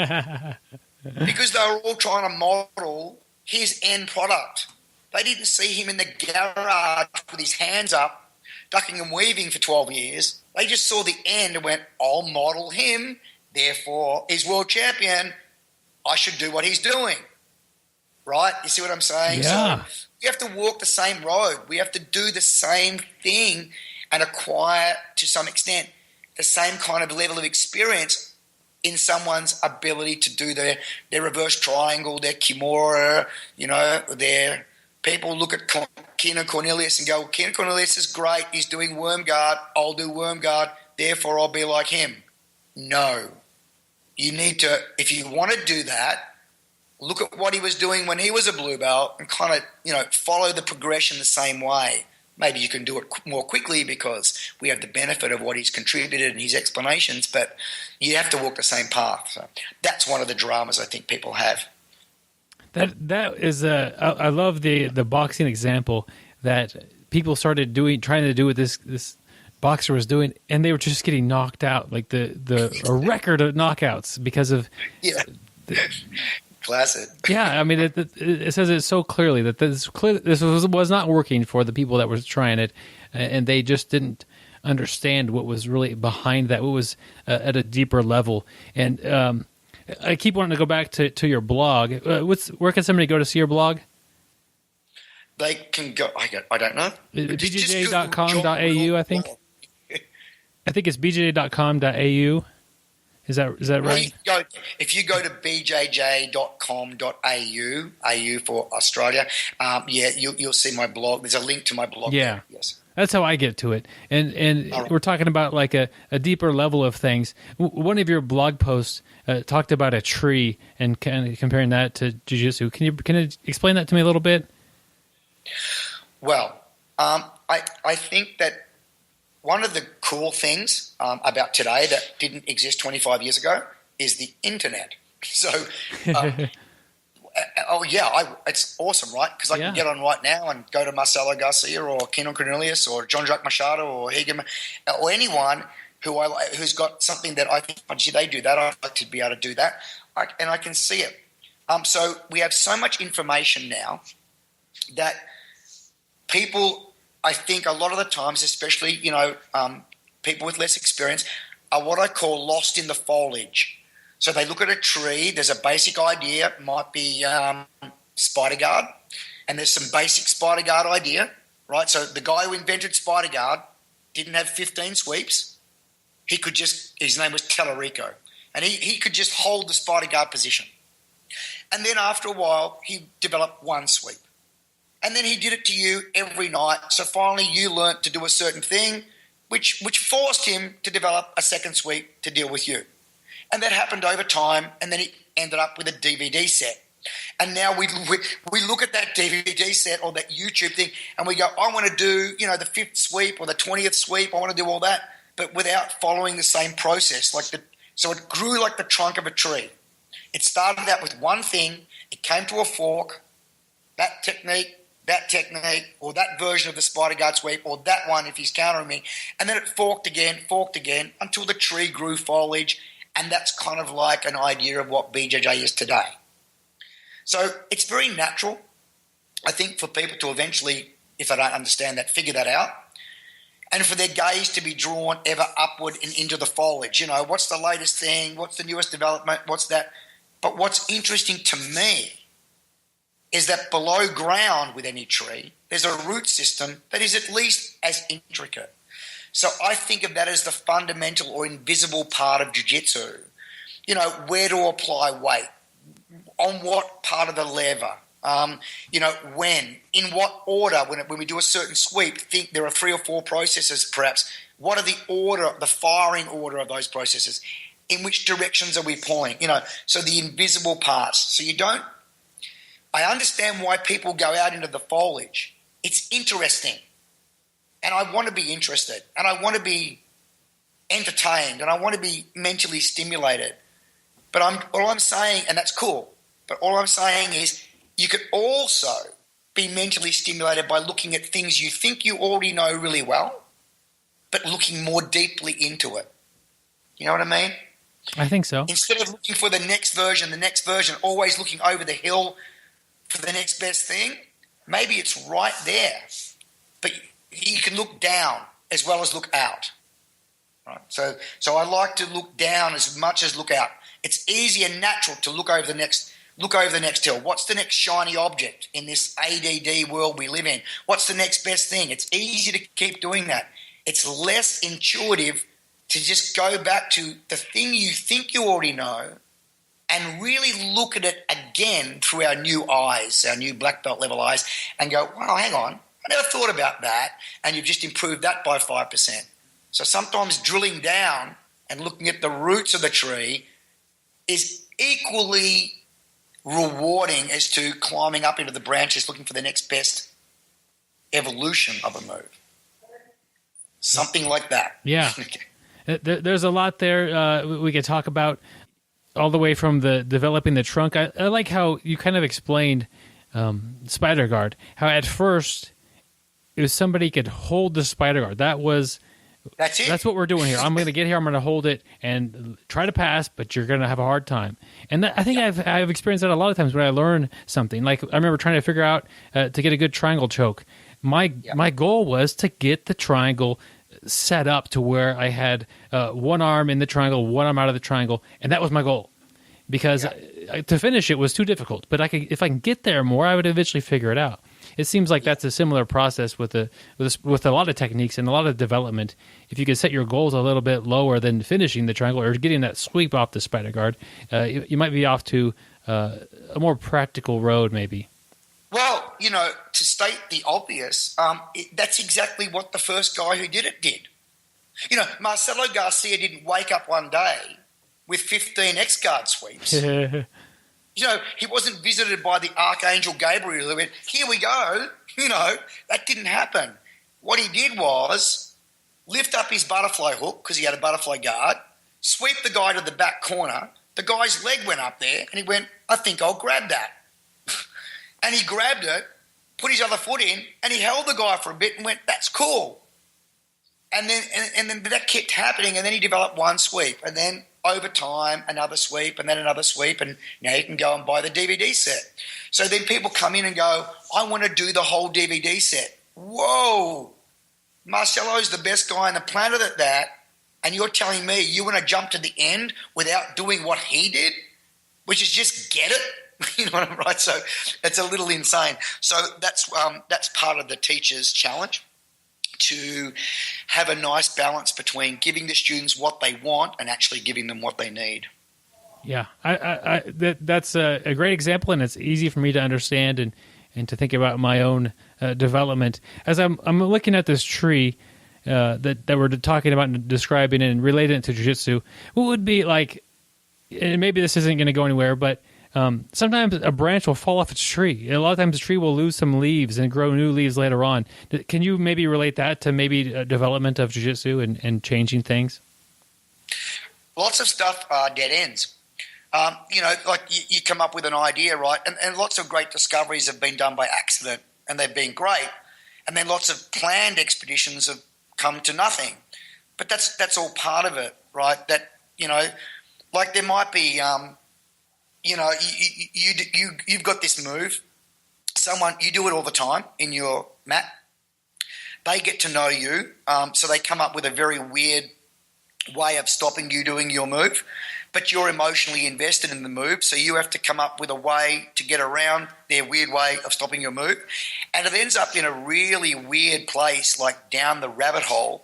Because they were all trying to model his end product. They didn't see him in the garage with his hands up, ducking and weaving for 12 years. They just saw the end and went, I'll model him, therefore he's world champion. I should do what he's doing. Right? You see what I'm saying? Yeah. So we have to walk the same road. We have to do the same thing and acquire, to some extent, the same kind of level of experience in someone's ability to do their reverse triangle, their kimura, their people look at Keenan Cornelius and go, well, Keenan Cornelius is great. He's doing worm guard. I'll do worm guard. Therefore, I'll be like him. No. You need to, if you want to do that, look at what he was doing when he was a blue belt and kind of, follow the progression the same way. Maybe you can do it more quickly because we have the benefit of what he's contributed and his explanations, but you have to walk the same path. So that's one of the dramas I think people have. That is I love the boxing example that people started trying to do what this boxer was doing, and they were just getting knocked out, like a record of knockouts because of Classic. Yeah, I mean, it says it so clearly that this was not working for the people that were trying it, and they just didn't understand what was really behind that, what was at a deeper level. And I keep wanting to go back to your blog. Where can somebody go to see your blog? They can go. I don't know. bjj.com.au, I think. I think it's bjj.com.au. Is that right? If you go to bjj.com.au, AU for Australia, you'll see my blog. There's a link to my blog. Yeah. There. Yes. That's how I get to it. And right. We're talking about like a deeper level of things. One of your blog posts talked about a tree and kind of comparing that to jiu-jitsu. Can you explain that to me a little bit? Well, I think that one of the cool things about today that didn't exist 25 years ago is the internet. So, it's awesome, right? Because I can get on right now and go to Marcelo Garcia or Keenan Cornelius or John-Jacques Machado or Higgin or anyone who's got something that I think, gee, they do that, I'd like to be able to do that, and I can see it. So we have so much information now that people, I think a lot of the times, especially, people with less experience, are what I call lost in the foliage. So they look at a tree, there's a basic idea, it might be spider guard, and there's some basic spider guard idea, right? So the guy who invented spider guard didn't have 15 sweeps. His name was Tellerico, and he could just hold the spider guard position. And then after a while, he developed one sweep. And then he did it to you every night. So finally you learnt to do a certain thing, which forced him to develop a second sweep to deal with you. And that happened over time, and then he ended up with a DVD set. And now we look at that DVD set or that YouTube thing and we go, I want to do, the 5th sweep or the 20th sweep. I want to do all that, but without following the same process. So it grew like the trunk of a tree. It started out with one thing. It came to a fork, that technique, or that version of the spider guard sweep, or that one if he's countering me. And then it forked again, until the tree grew foliage. And that's kind of like an idea of what BJJ is today. So it's very natural, I think, for people to eventually, if they don't understand that, figure that out. And for their gaze to be drawn ever upward and into the foliage. What's the latest thing? What's the newest development? What's that? But what's interesting to me is that below ground with any tree, there's a root system that is at least as intricate. So I think of that as the fundamental or invisible part of jiu-jitsu. Where to apply weight, on what part of the lever, when, in what order, when we do a certain sweep, think there are 3 or 4 processes perhaps. What are the firing order of those processes? In which directions are we pulling? So the invisible parts. So I understand why people go out into the foliage. It's interesting. And I want to be interested. And I want to be entertained. And I want to be mentally stimulated. But all I'm saying, and that's cool, but all I'm saying is you could also be mentally stimulated by looking at things you think you already know really well, but looking more deeply into it. You know what I mean? I think so. Instead of looking for the next version, always looking over the hill for the next best thing, maybe it's right there. But you can look down as well as look out. Right? So I like to look down as much as look out. It's easy and natural to look over the next hill. What's the next shiny object in this ADD world we live in? What's the next best thing? It's easy to keep doing that. It's less intuitive to just go back to the thing you think you already know and really look at it again through our new eyes, our new black belt level eyes, and go, wow, hang on, I never thought about that, and you've just improved that by 5%. So sometimes drilling down and looking at the roots of the tree is equally rewarding as to climbing up into the branches looking for the next best evolution of a move. Something like that. Yeah. There's a lot there we could talk about, all the way from the developing the trunk. I like how you kind of explained spider guard, how at first it was somebody could hold the spider guard. That's it. That's what we're doing here. I'm going to get here, I'm going to hold it and try to pass, but you're going to have a hard time. And I think I've experienced that a lot of times when I learn something. Like I remember trying to figure out to get a good triangle choke. My goal was to get the triangle set up to where I had one arm in the triangle, one arm out of the triangle, and that was my goal. Because to finish it was too difficult. But if I can get there more, I would eventually figure it out. It seems like that's a similar process with a lot of techniques and a lot of development. If you could set your goals a little bit lower than finishing the triangle or getting that sweep off the spider guard, you might be off to a more practical road maybe. Well, to state the obvious, that's exactly what the first guy who did it did. Marcelo Garcia didn't wake up one day with 15 X-guard sweeps. He wasn't visited by the Archangel Gabriel who went, here we go. That didn't happen. What he did was lift up his butterfly hook because he had a butterfly guard, sweep the guy to the back corner. The guy's leg went up there and he went, I think I'll grab that. And he grabbed it, put his other foot in, and he held the guy for a bit and went, that's cool. And then that kept happening, and then he developed one sweep. And then over time, another sweep, and then another sweep, and now you can go and buy the DVD set. So then people come in and go, I want to do the whole DVD set. Whoa, Marcelo's the best guy on the planet at that, and you're telling me you want to jump to the end without doing what he did, which is just get it? You know what I'm right? So it's a little insane. So that's part of the teacher's challenge, to have a nice balance between giving the students what they want and actually giving them what they need. Yeah, that's a great example, and it's easy for me to understand and to think about my own development. As I'm looking at this tree that we're talking about and describing and relating it to jiu-jitsu, what would be like, and maybe this isn't going to go anywhere, but sometimes a branch will fall off its tree. A lot of times the tree will lose some leaves and grow new leaves later on. Can you maybe relate that to maybe development of jiu-jitsu and changing things? Lots of stuff are dead ends. Like you come up with an idea, right? And lots of great discoveries have been done by accident, and they've been great. And then lots of planned expeditions have come to nothing. But that's all part of it, right? That, like there might be... you've got this move. You do it all the time in your mat. They get to know you, so they come up with a very weird way of stopping you doing your move, but you're emotionally invested in the move, so you have to come up with a way to get around their weird way of stopping your move, and it ends up in a really weird place, like down the rabbit hole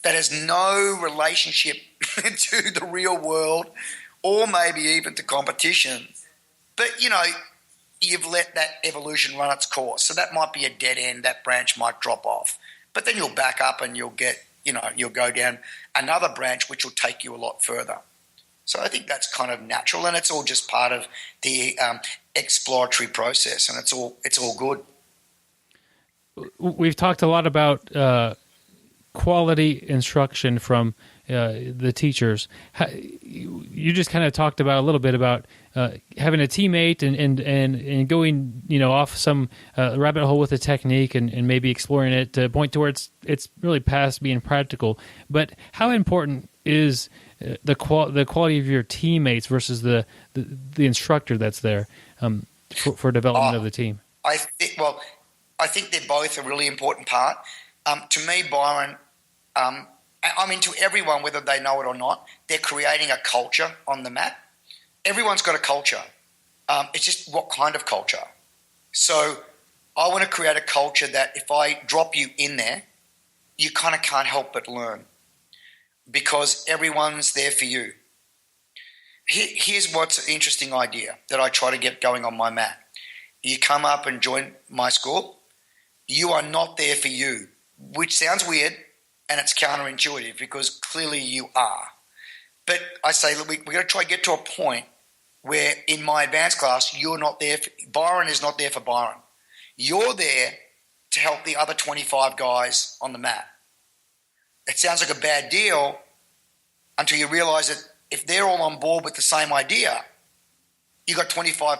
that has no relationship to the real world or maybe even to competition. But, you've let that evolution run its course. So that might be a dead end. That branch might drop off. But then you'll back up and you'll get, you'll go down another branch which will take you a lot further. So I think that's kind of natural, and it's all just part of the exploratory process, and it's all good. We've talked a lot about quality instruction from the teachers. You just kind of talked about a little bit about having a teammate and going off some rabbit hole with a technique and maybe exploring it to a point to where it's really past being practical. But how important is the quality of your teammates versus the instructor that's there for development of the team? I think they're both a really important part. To me, Byron, to everyone, whether they know it or not, they're creating a culture on the mat. Everyone's got a culture. It's just what kind of culture. So I want to create a culture that if I drop you in there, you kind of can't help but learn because everyone's there for you. Here's what's an interesting idea that I try to get going on my mat. You come up and join my school. You are not there for you, which sounds weird and it's counterintuitive because clearly you are. But I say, look, we've got to try to get to a point where in my advanced class, you're not there. Byron is not there for Byron. You're there to help the other 25 guys on the mat. It sounds like a bad deal until you realize that if they're all on board with the same idea, you got 24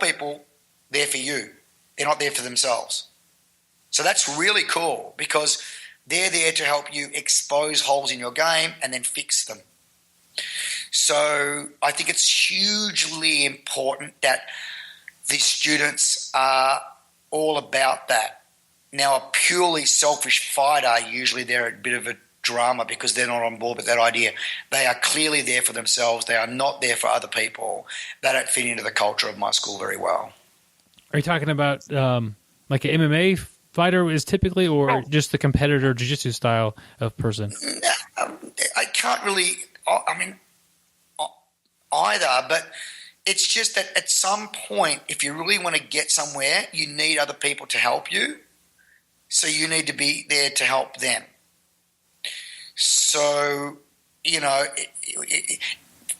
people there for you. They're not there for themselves. So that's really cool because they're there to help you expose holes in your game and then fix them. So I think it's hugely important that the students are all about that. Now, a purely selfish fighter, usually they're a bit of a drama because they're not on board with that idea. They are clearly there for themselves. They are not there for other people. They don't fit into the culture of my school very well. Are you talking about like an MMA fighter is typically, or just the competitor jiu-jitsu style of person? I can't really, either, but it's just that at some point, if you really want to get somewhere, you need other people to help you. So you need to be there to help them. So,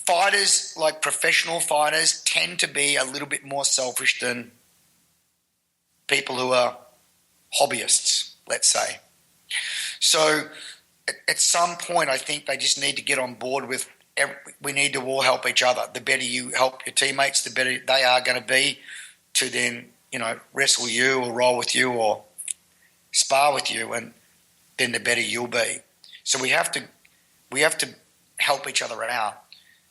fighters, like professional fighters, tend to be a little bit more selfish than people who are hobbyists, let's say. So at some point, I think they just need to get on board with we need to all help each other. The better you help your teammates, the better they are going to be to then, wrestle you or roll with you or spar with you, and then the better you'll be. So we have to help each other out,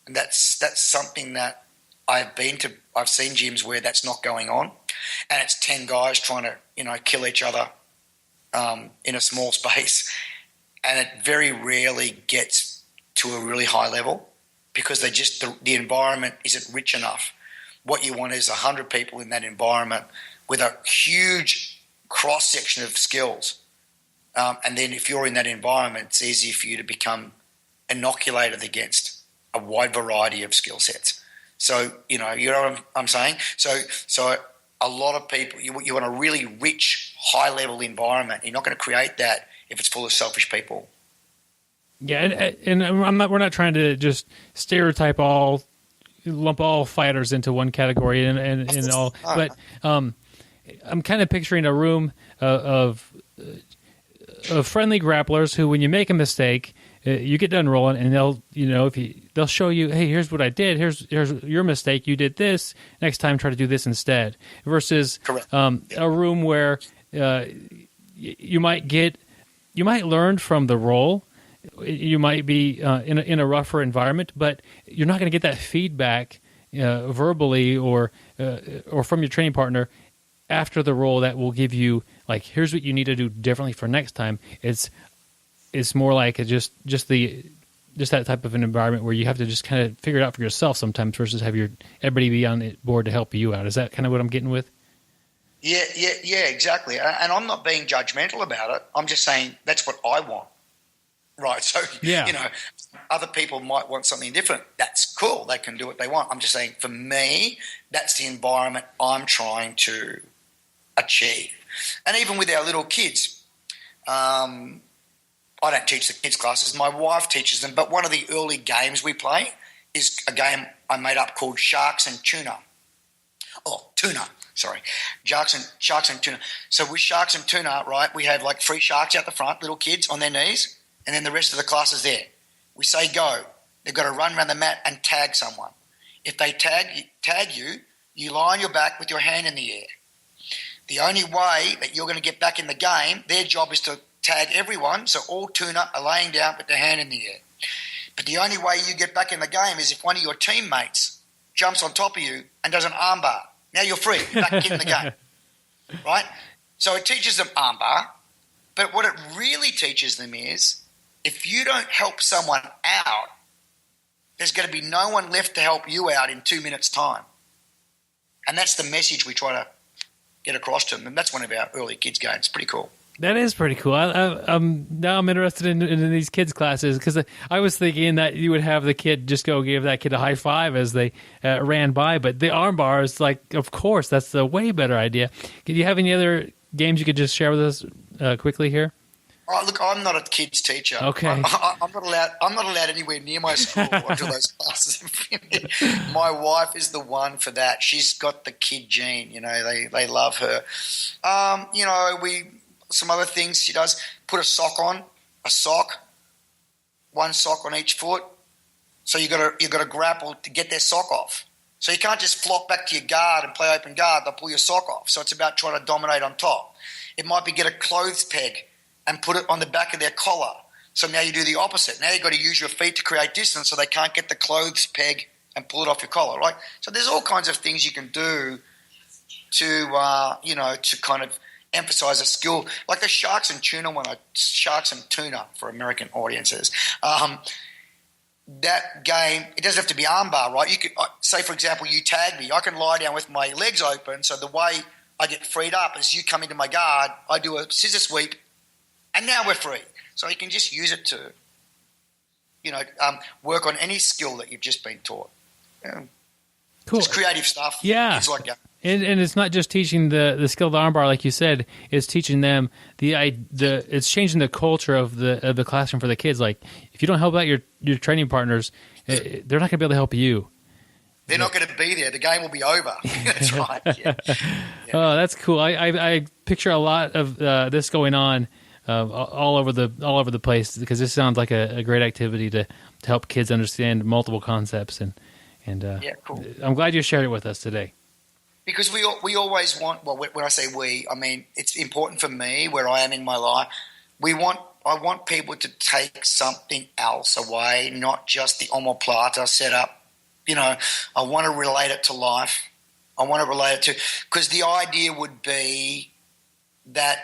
and that's something that I've seen gyms where that's not going on, and it's 10 guys trying to kill each other in a small space, and it very rarely gets to a really high level because the environment isn't rich enough. What you want is 100 people in that environment with a huge cross-section of skills. And then if you're in that environment, it's easy for you to become inoculated against a wide variety of skill sets. So, you know what I'm saying? So a lot of people, you want a really rich, high-level environment. You're not going to create that if it's full of selfish people. Yeah, and we're not trying to just lump all fighters into one category and all, but I'm kind of picturing a room of friendly grapplers who, when you make a mistake, you get done rolling, and they'll show you, hey, here's what I did. Here's your mistake. You did this. Next time, try to do this instead. Versus a room where you might learn from the roll. You might be in a rougher environment, but you're not going to get that feedback verbally or from your training partner after the roll that will give you, like, here's what you need to do differently for next time. It's more like just that type of an environment where you have to just kind of figure it out for yourself sometimes versus have everybody be on board to help you out. Is that kind of what I'm getting with? Yeah, exactly. And I'm not being judgmental about it. I'm just saying that's what I want. right? So, Yeah. Other people might want something different. That's cool. They can do what they want. I'm just saying, for me, that's the environment I'm trying to achieve. And even with our little kids, I don't teach the kids classes. My wife teaches them. But one of the early games we play is a game I made up called Sharks and Tuna. Oh, Tuna. Sorry. Sharks and Tuna. So with Sharks and Tuna, right, we have like 3 sharks out the front, little kids on their knees, and then the rest of the class is there. We say go. They've got to run around the mat and tag someone. If they tag you, you lie on your back with your hand in the air. The only way that you're going to get back in the game, their job is to tag everyone, so all tuna are laying down with their hand in the air. But the only way you get back in the game is if one of your teammates jumps on top of you and does an armbar. Now you're free, back in the game, right? So it teaches them armbar, but what it really teaches them is if you don't help someone out, there's going to be no one left to help you out in 2 minutes' time. And that's the message we try to get across to them. And that's one of our early kids' games. Pretty cool. That is pretty cool. Now I'm interested in these kids' classes because I was thinking that you would have the kid just go give that kid a high five as they ran by. But the arm bar is like, of course, that's the way better idea. Do you have any other games you could just share with us quickly here? Oh, look, I'm not a kids teacher. Okay. I'm not allowed anywhere near my school until those classes are finished. My wife is the one for that. She's got the kid gene. They love her. Some other things she does, put a sock on, one sock on each foot. So you got to grapple to get their sock off. So you can't just flop back to your guard and play open guard. They'll pull your sock off. So it's about trying to dominate on top. It might be get a clothes peg and put it on the back of their collar. So now you do the opposite. Now you've got to use your feet to create distance so they can't get the clothes peg and pull it off your collar, right? So there's all kinds of things you can do to kind of emphasize a skill. Like the sharks and tuna sharks and tuna for American audiences. That game, it doesn't have to be armbar, right? You could say, for example, you tag me. I can lie down with my legs open, so the way I get freed up is you come into my guard, I do a scissor sweep, and now we're free. So you can just use it to, work on any skill that you've just been taught. Yeah. Cool. Just creative stuff. Yeah. It's like that. And it's not just teaching the skill of the armbar, like you said. It's teaching them it's changing the culture of the classroom for the kids. Like if you don't help out your training partners, they're not going to be able to help you. They're not going to be there. The game will be over. That's right. Yeah. Oh, that's cool. I picture a lot of this going on all over the place because this sounds like a great activity to help kids understand multiple concepts and yeah, cool. I'm glad you shared it with us today. Because we always want, well, when I say we, I mean it's important for me where I am in my life. I want people to take something else away, not just the omoplata setup. I want to relate it to life. I want to relate it to, because the idea would be that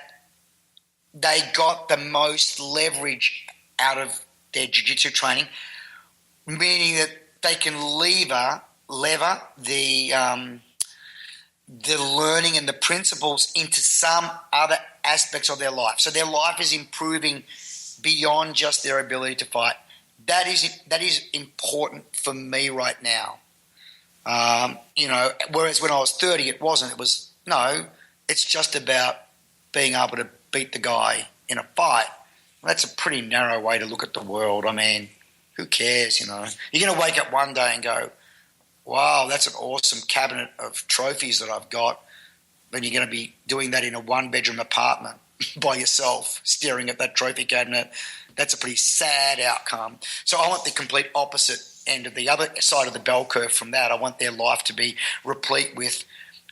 they got the most leverage out of their jiu-jitsu training, meaning that they can lever the learning and the principles into some other aspects of their life. So their life is improving beyond just their ability to fight. That is important for me right now. Whereas when I was 30, it wasn't. It was, no, it's just about being able to beat the guy in a fight. Well, that's a pretty narrow way to look at the world. I mean, who cares, You're going to wake up one day and go, wow, that's an awesome cabinet of trophies that I've got. Then you're going to be doing that in a one-bedroom apartment by yourself, staring at that trophy cabinet. That's a pretty sad outcome. So I want the complete opposite end of the other side of the bell curve from that. I want their life to be replete with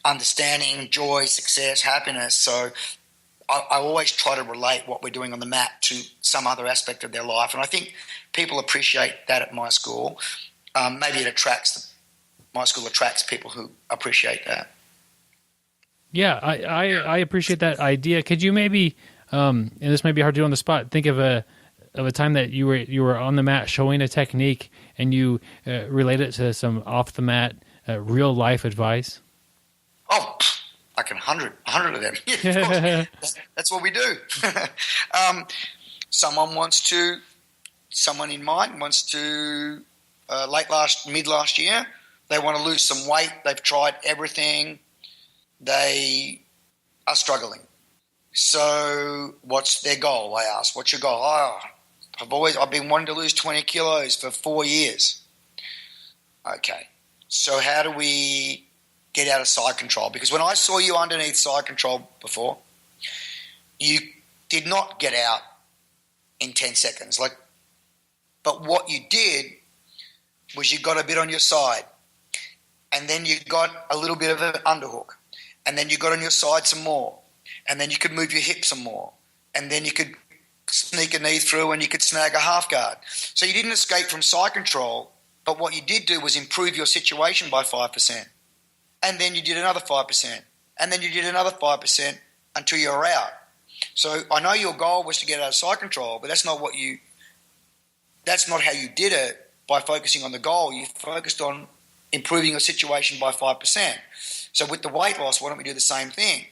understanding, joy, success, happiness. So I always try to relate what we're doing on the mat to some other aspect of their life. And I think people appreciate that at my school. Maybe my school attracts people who appreciate that. Yeah, I appreciate that idea. Could you maybe, and this may be hard to do on the spot, think of a time that you were on the mat showing a technique and you relate it to some off the mat real life advice? Oh, like 100 of them. Yeah, that's what we do. Someone wants to someone in mind wants to, mid last year, they want to lose some weight. They've tried everything. They are struggling. So what's their goal? I asked, what's your goal? Oh, I've been wanting to lose 20 kilos for 4 years. Okay. So how do we get out of side control? Because when I saw you underneath side control before, you did not get out in 10 seconds. But what you did was you got a bit on your side, and then you got a little bit of an underhook, and then you got on your side some more, and then you could move your hips some more, and then you could sneak a knee through and you could snag a half guard. So you didn't escape from side control, but what you did do was improve your situation by 5%. And then you did another 5%. And then you did another 5% until you were out. So I know your goal was to get out of side control, but that's not how you did it by focusing on the goal. You focused on improving your situation by 5%. So with the weight loss, why don't we do the same thing?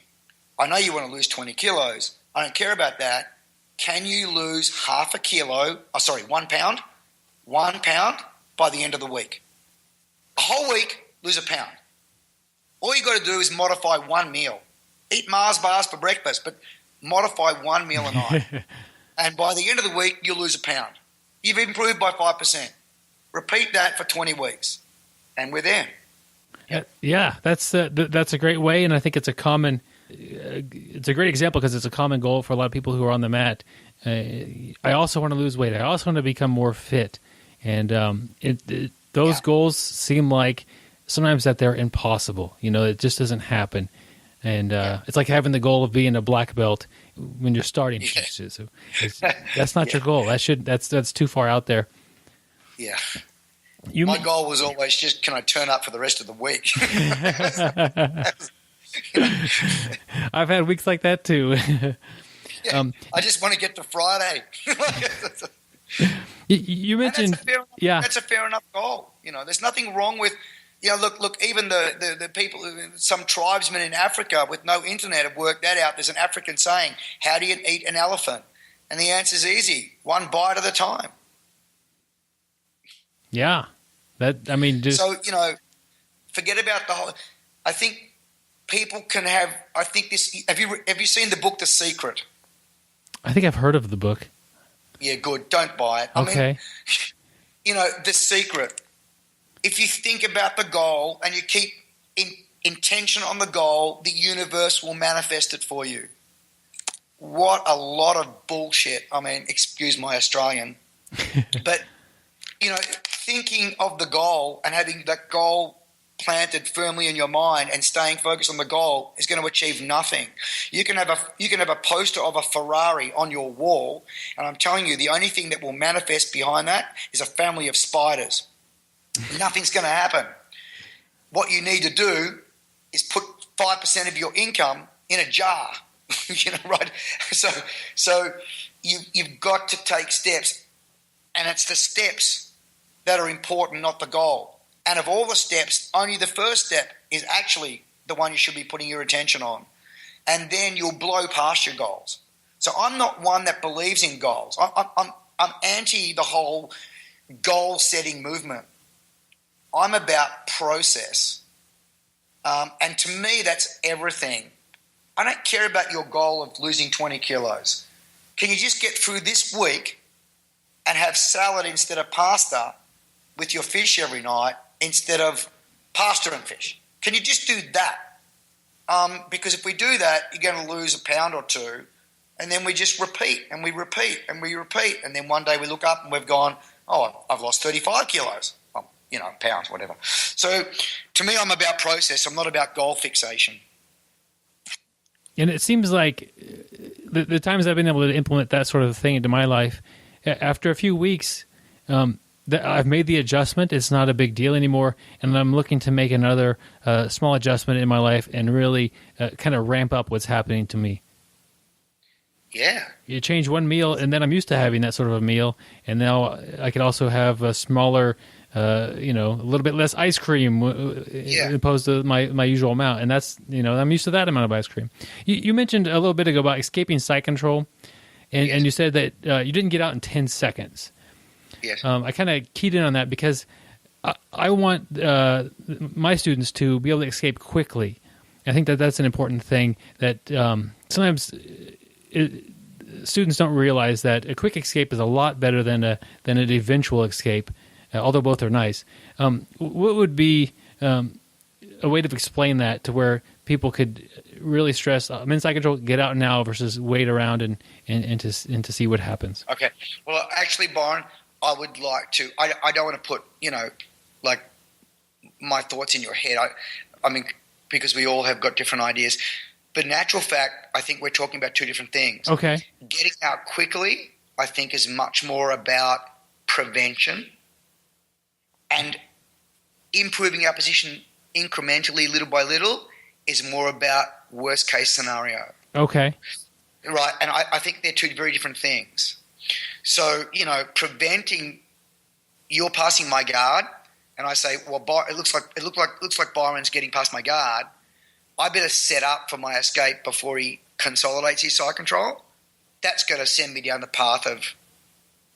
I know you want to lose 20 kilos. I don't care about that. Can you lose 1 pound? 1 pound by the end of the week. A whole week, lose a pound. All you got to do is modify one meal. Eat Mars bars for breakfast, but modify one meal a night. And by the end of the week, you'll lose a pound. You've improved by 5%. Repeat that for 20 weeks, and we're there. Yeah, that's a great way, and I think it's a great example because it's a common goal for a lot of people who are on the mat. I also want to lose weight. I also want to become more fit, and those goals seem like sometimes that they're impossible. It just doesn't happen, and it's like having the goal of being a black belt when you're starting jiu-jitsu. That's not your goal. That's too far out there. Yeah. My goal was always just, can I turn up for the rest of the week? I've had weeks like that too. I just want to get to Friday. You mentioned, that's a fair enough goal. There's nothing wrong with, look, even the people, some tribesmen in Africa with no internet have worked that out. There's an African saying, how do you eat an elephant? And the answer is easy, one bite at a time. Yeah. So, forget about the whole, I think people can have, have you seen the book, The Secret? I think I've heard of the book. Yeah, good. Don't buy it. Okay. The Secret. If you think about the goal and you keep intention on the goal, the universe will manifest it for you. What a lot of bullshit. Excuse my Australian. But, thinking of the goal and having that goal planted firmly in your mind and staying focused on the goal is going to achieve nothing. You can have a poster of a Ferrari on your wall, and I'm telling you, the only thing that will manifest behind that is a family of spiders. Nothing's going to happen. What you need to do is put 5% of your income in a jar, right? So you've got to take steps, and it's the steps that are important, not the goal. And of all the steps, only the first step is actually the one you should be putting your attention on. And then you'll blow past your goals. So I'm not one that believes in goals. I'm anti the whole goal-setting movement. I'm about process. And to me, that's everything. I don't care about your goal of losing 20 kilos. Can you just get through this week and have salad instead of pasta with your fish every night instead of pasta and fish? Can you just do that? Because if we do that, you're going to lose a pound or two, and then we just repeat and we repeat and we repeat, and then one day we look up and we've gone, oh, I've lost 35 kilos. Pounds, whatever. So to me, I'm about process. I'm not about goal fixation. And it seems like the times I've been able to implement that sort of thing into my life, after a few weeks, I've made the adjustment. It's not a big deal anymore, and I'm looking to make another small adjustment in my life and really kind of ramp up what's happening to me. Yeah. You change one meal, and then I'm used to having that sort of a meal, and now I could also have a smaller, a little bit less ice cream opposed to my usual amount, and that's, I'm used to that amount of ice cream. You mentioned a little bit ago about escaping side control, and you said that you didn't get out in 10 seconds. Yes. I kind of keyed in on that because I want my students to be able to escape quickly. I think that that's an important thing that sometimes students don't realize that a quick escape is a lot better than an eventual escape, although both are nice. What would be a way to explain that to where people could really stress, I'm in side control, get out now versus wait around and to see what happens? Okay. Well, actually, Byron, I would like to. I don't want to put like my thoughts in your head. I mean, because we all have got different ideas. But natural fact, I think we're talking about two different things. Okay. Getting out quickly, I think, is much more about prevention and improving our position incrementally, little by little, is more about worst case scenario. Okay. Right. And I think they're two very different things. So, preventing, you're passing my guard, and I say, well, it looks like Byron's getting past my guard. I better set up for my escape before he consolidates his side control. That's going to send me down the path of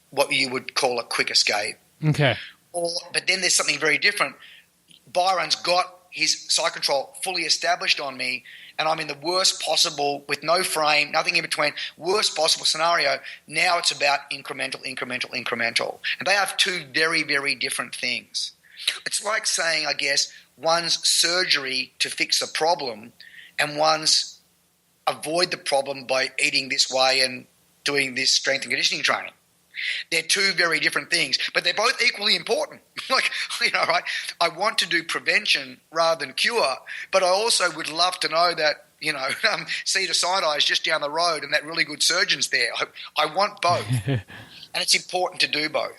what you would call a quick escape. Okay. But then there's something very different. Byron's got his side control fully established on me, and I'm in the worst possible, with no frame, nothing in between, worst possible scenario. Now it's about incremental. And they have two very, very different things. It's like saying, I guess, one's surgery to fix a problem and one's avoid the problem by eating this way and doing this strength and conditioning training. They're two very different things, but they're both equally important. Right? I want to do prevention rather than cure, but I also would love to know that, Cedar Sinai is just down the road and that really good surgeon's there. I want both, and it's important to do both.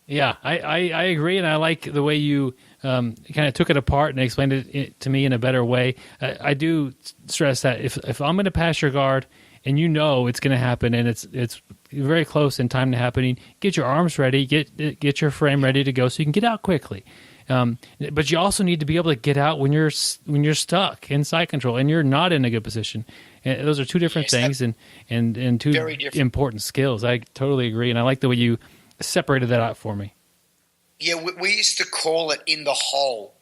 Yeah, I agree, and I like the way you kind of took it apart and explained it to me in a better way. I do stress that if I'm going to pass your guard and it's going to happen and it's very close in time to happening, get your arms ready, get your frame ready to go so you can get out quickly. But you also need to be able to get out when you're stuck in side control and you're not in a good position. And those are two different things and two important skills. I totally agree, and I like the way you separated that out for me. Yeah, we used to call it in the hole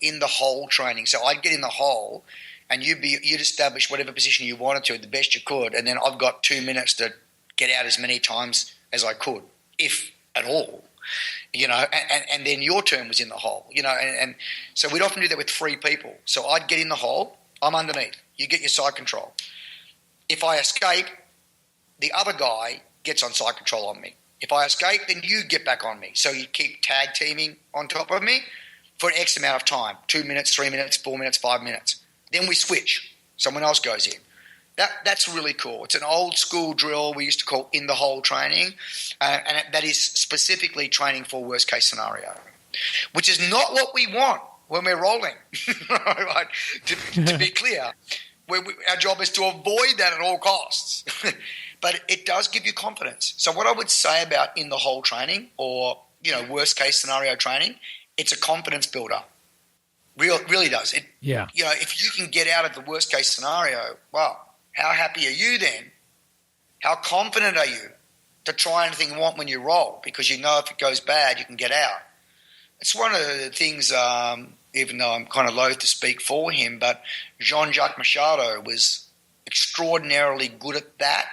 training. So I'd get in the hole, and you'd establish whatever position you wanted to the best you could, and then I've got 2 minutes to get out as many times as I could, if at all, and then your turn was in the hole, and so we'd often do that with 3 people. So I'd get in the hole, I'm underneath, you get your side control. If I escape, the other guy gets on side control on me. If I escape, then you get back on me. So you keep tag teaming on top of me for X amount of time, 2 minutes, 3 minutes, 4 minutes, 5 minutes. Then we switch. Someone else goes in. That's really cool. It's an old school drill we used to call in the hole training, and that is specifically training for worst case scenario, which is not what we want when we're rolling. Right? To be clear, our job is to avoid that at all costs. But it does give you confidence. So what I would say about in the hole training or worst case scenario training, it's a confidence builder. Really does. If you can get out of the worst case scenario, wow, how happy are you then? How confident are you to try anything you want when you roll? Because if it goes bad, you can get out. It's one of the things, even though I'm kind of loath to speak for him, but Jean-Jacques Machado was extraordinarily good at that.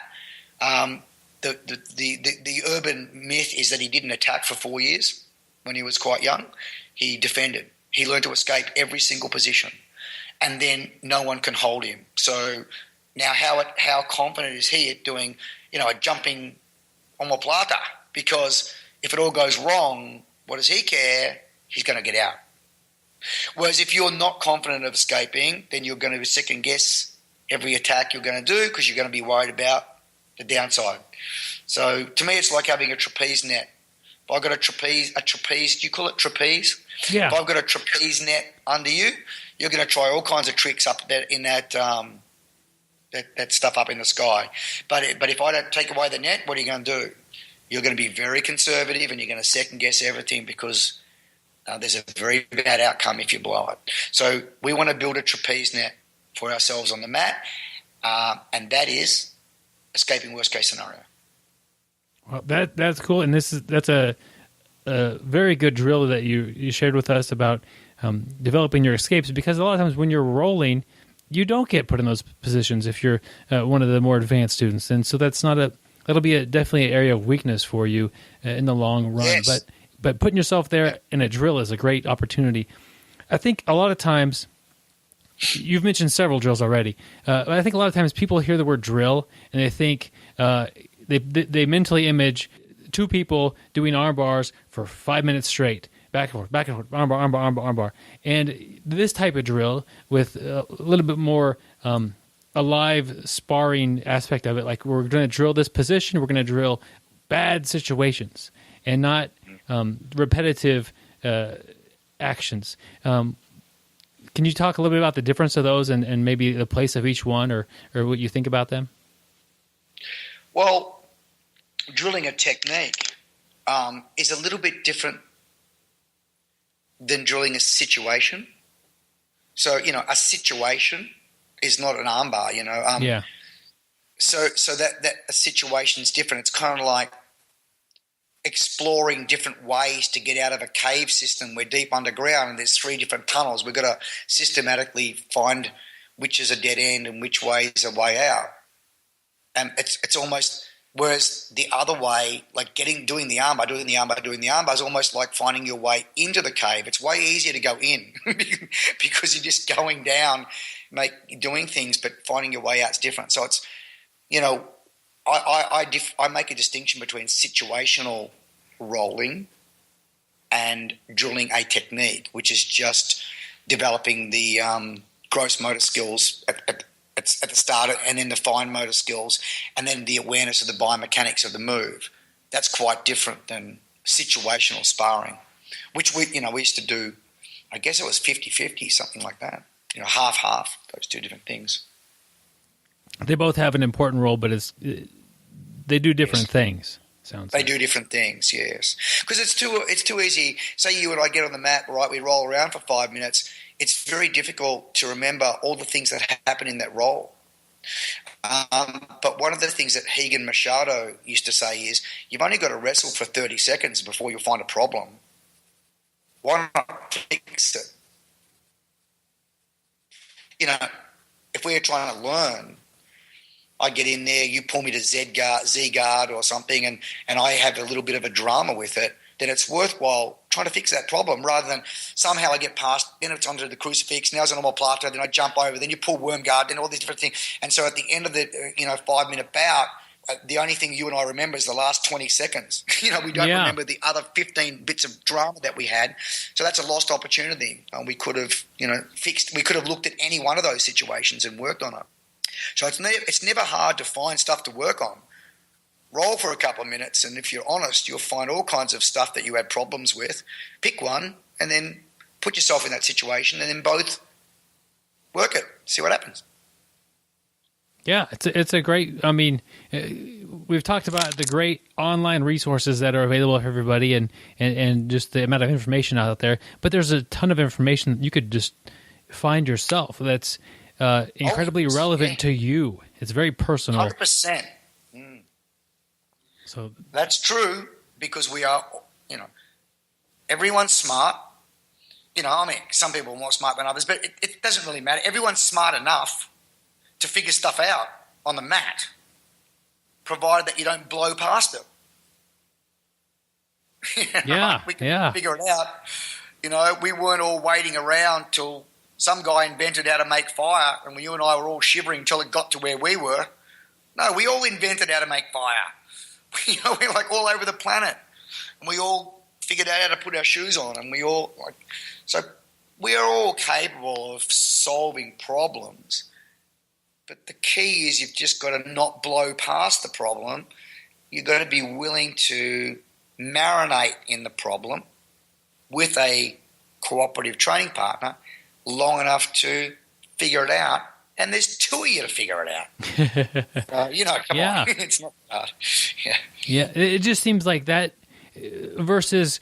The urban myth is that he didn't attack for 4 years when he was quite young. He defended. He learned to escape every single position, and then no one can hold him. So now how confident is he at doing, a jumping omoplata? Because if it all goes wrong, what does he care? He's going to get out. Whereas if you're not confident of escaping, then you're going to second guess every attack you're going to do because you're going to be worried about the downside. So to me, it's like having a trapeze net. If I've got a trapeze, do you call it trapeze? Yeah. If I've got a trapeze net under you, you're going to try all kinds of tricks up there in that stuff up in the sky. But if I don't take away the net, what are you going to do? You're going to be very conservative and you're going to second guess everything because there's a very bad outcome if you blow it. So we want to build a trapeze net for ourselves on the mat, and that is escaping worst case scenario. Well, that's cool, and that's a very good drill that you shared with us about developing your escapes, because a lot of times when you're rolling, you don't get put in those positions if you're one of the more advanced students, and so that'll be definitely an area of weakness for you in the long run. Yes. But putting yourself there in a drill is a great opportunity. I think a lot of times, you've mentioned several drills already, but I think a lot of times people hear the word drill and they think they mentally image two people doing arm bars for 5 minutes straight, back and forth, arm bar. And this type of drill with a little bit more a live sparring aspect of it, like we're going to drill this position, we're going to drill bad situations and not repetitive actions. Can you talk a little bit about the difference of those and maybe the place of each one or what you think about them? Well, drilling a technique is a little bit different than drilling a situation. So, a situation is not an armbar, Yeah. So that a situation is different. It's kind of like exploring different ways to get out of a cave system. We're deep underground and there's 3 different tunnels. We've got to systematically find which is a dead end and which way is a way out. And it's almost, whereas the other way, like doing the armbar is almost like finding your way into the cave. It's way easier to go in because you're just going down, doing things, but finding your way out is different. So it's, I make a distinction between situational rolling and drilling a technique, which is just developing the gross motor skills at the start, and then the fine motor skills, and then the awareness of the biomechanics of the move. That's quite different than situational sparring, which we used to do. I guess it was 50-50, something like that. Half, those two different things. They both have an important role, but they do different things. They do different things, yes. Because it's too easy. Say you and I get on the mat, right? We roll around for 5 minutes. It's very difficult to remember all the things that happen in that roll. But one of the things that Higan Machado used to say is, you've only got to wrestle for 30 seconds before you'll find a problem. Why not fix it? If we're trying to learn, I get in there, you pull me to Z guard or something, and I have a little bit of a drama with it, then it's worthwhile trying to fix that problem rather than somehow I get past, then it's onto the crucifix, now it's on a omoplata, then I jump over, then you pull worm guard, then all these different things. And so at the end of the 5-minute bout, the only thing you and I remember is the last 20 seconds. We don't remember the other 15 bits of drama that we had. So that's a lost opportunity. We could have, we could have looked at any one of those situations and worked on it. So it's never hard to find stuff to work on. Roll for a couple of minutes, and if you're honest, you'll find all kinds of stuff that you had problems with. Pick one, and then put yourself in that situation, and then both work it. See what happens. Yeah, it's a great. I mean, we've talked about the great online resources that are available for everybody, and just the amount of information out there. But there's a ton of information you could just find yourself that's incredibly relevant to you. It's very personal. 100%. So that's true, because we are, everyone's smart. Some people are more smart than others, but it doesn't really matter. Everyone's smart enough to figure stuff out on the mat, provided that you don't blow past it. We can figure it out. We weren't all waiting around till some guy invented how to make fire, and you and I were all shivering until it got to where we were. No, we all invented how to make fire. We're like all over the planet, and we all figured out how to put our shoes on, and we are all capable of solving problems. But the key is you've just got to not blow past the problem. You've got to be willing to marinate in the problem with a cooperative training partner long enough to figure it out. And there's 2 of you to figure it out. Come on. It's not hard. Yeah, it just seems like that versus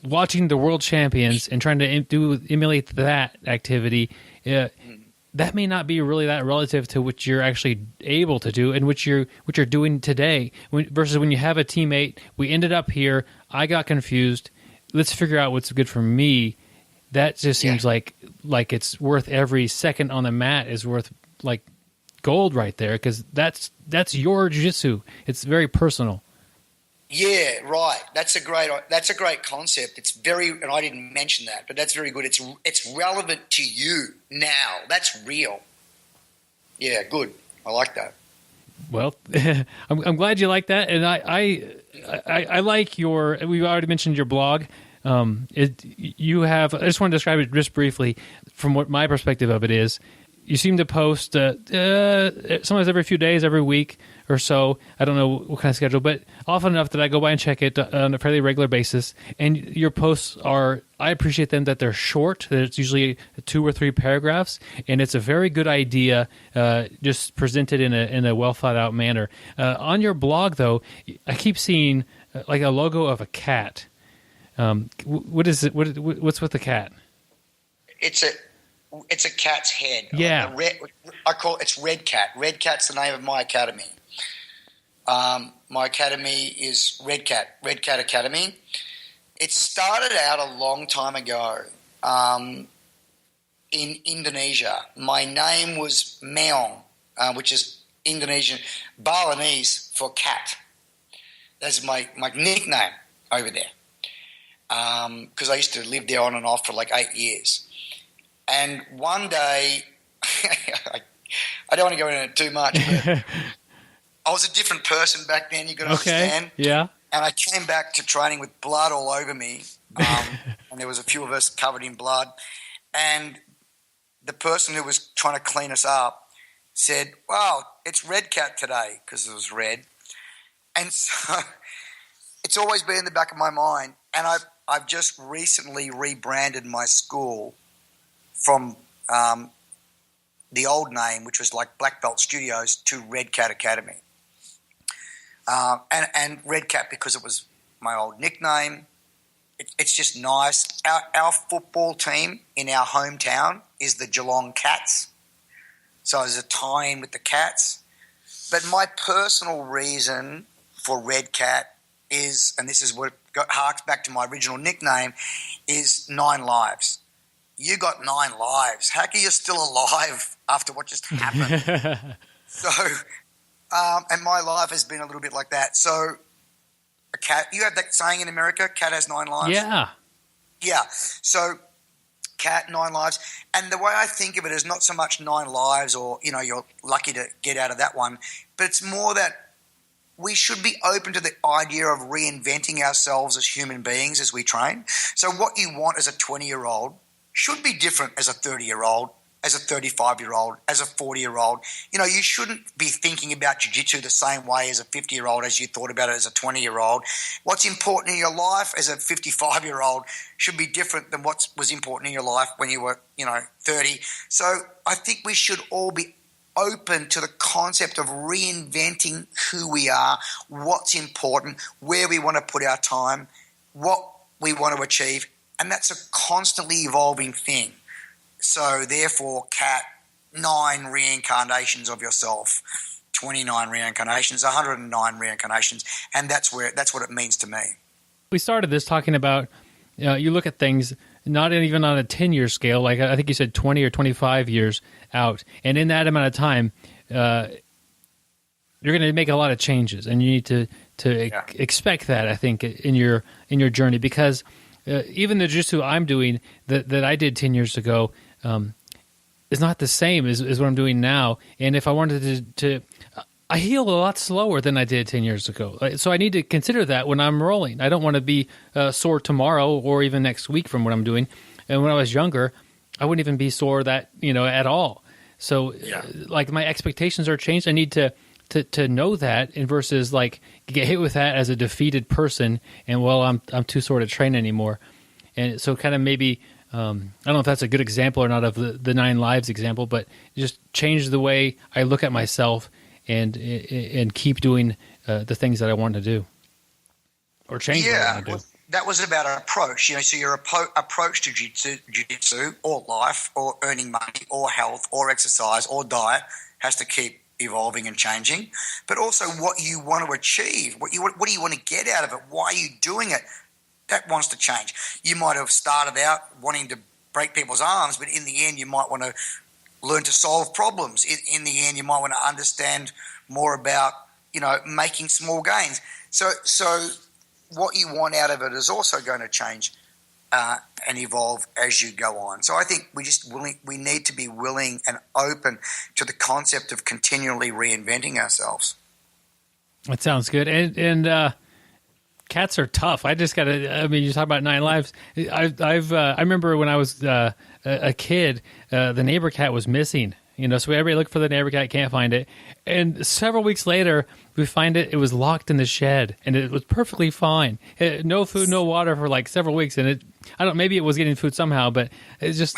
watching the world champions and trying to emulate that activity. that may not be really that relative to what you're actually able to do and what you're doing today. Versus when you have a teammate, we ended up here, I got confused, let's figure out what's good for me. That just seems like it's worth every second on the mat is worth like gold right there, because that's your jiu-jitsu. It's very personal. Yeah, right. That's a great concept. It's and I didn't mention that, but that's very good. It's relevant to you now. That's real. Yeah, good. I like that. Well, I'm glad you like that, and I like your. We've already mentioned your blog. You have. I just want to describe it just briefly from what my perspective of it is. You seem to post sometimes every few days, every week or so. I don't know what kind of schedule, but often enough that I go by and check it on a fairly regular basis. And your posts I appreciate them that they're short. That it's usually 2 or 3 paragraphs, and it's a very good idea, just presented in a well thought out manner. On your blog, though, I keep seeing like a logo of a cat. What is it? What's with the cat? It's a cat's head. Yeah. It's Red Cat. Red Cat's the name of my academy. My academy is Red Cat Academy. It started out a long time ago in Indonesia. My name was Meong, which is Indonesian, Balinese for cat. That's my nickname over there. Because I used to live there on and off for like 8 years. And one day, I don't want to go into it too much, but I was a different person back then, you got to understand. Yeah. And I came back to training with blood all over me, and there was a few of us covered in blood. And the person who was trying to clean us up said, "Wow, it's Red Cat today," because it was red. And so it's always been in the back of my mind. And I've just recently rebranded my school from the old name, which was like Black Belt Studios, to Red Cat Academy. And Red Cat because it was my old nickname. It's just nice. Our football team in our hometown is the Geelong Cats. So there's a tie-in with the Cats. But my personal reason for Red Cat is, and this is what harks back to my original nickname, is 9 lives. You got 9 lives. How can you still alive after what just happened? So, and my life has been a little bit like that. So, a cat, you have that saying in America, cat has 9 lives? Yeah. Yeah. So, cat, 9 lives. And the way I think of it is not so much 9 lives or, you're lucky to get out of that one, but it's more that we should be open to the idea of reinventing ourselves as human beings as we train. So what you want as a 20-year-old should be different as a 30-year-old, as a 35-year-old, as a 40-year-old. You shouldn't be thinking about jiu-jitsu the same way as a 50-year-old as you thought about it as a 20-year-old. What's important in your life as a 55-year-old should be different than what was important in your life when you were, 30. So I think we should all be open to the concept of reinventing who we are, what's important, where we want to put our time, what we want to achieve, and that's a constantly evolving thing. So therefore, Cat, 9 reincarnations of yourself, 29 reincarnations, 109 reincarnations, and that's what it means to me. We started this talking about you look at things not even on a 10-year scale, like I think you said 20 or 25 years out, and in that amount of time, you're going to make a lot of changes, and you need to expect that, I think, in your journey, because even the jiu-jitsu I'm doing that I did 10 years ago is not the same as what I'm doing now. And if I wanted to I heal a lot slower than I did 10 years ago. So I need to consider that when I'm rolling. I don't want to be sore tomorrow or even next week from what I'm doing. And when I was younger, I wouldn't even be sore at all. So like my expectations are changed. I need to know that, and versus like get hit with that as a defeated person and I'm too sore to train anymore. And so kind of maybe I don't know if that's a good example or not of the 9 lives example, but just change the way I look at myself and keep doing the things that I want to do, or change what I want to do. that was about an approach. So your approach to jiu-jitsu or life or earning money or health or exercise or diet has to keep evolving and changing. But also what you want to achieve, what do you want to get out of it, why are you doing it, that wants to change. You might have started out wanting to break people's arms, but in the end you might want to learn to solve problems. In the end you might want to understand more about, making small gains. So what you want out of it is also going to change and evolve as you go on. So I think we need to be willing and open to the concept of continually reinventing ourselves. That sounds good. And cats are tough. You talk about 9 lives. I remember when I was a kid, the neighbor cat was missing. So everybody looked for the neighbor cat, can't find it. And several weeks later, we find it was locked in the shed, and it was perfectly fine. No food, no water for like several weeks. And maybe it was getting food somehow, but it's just,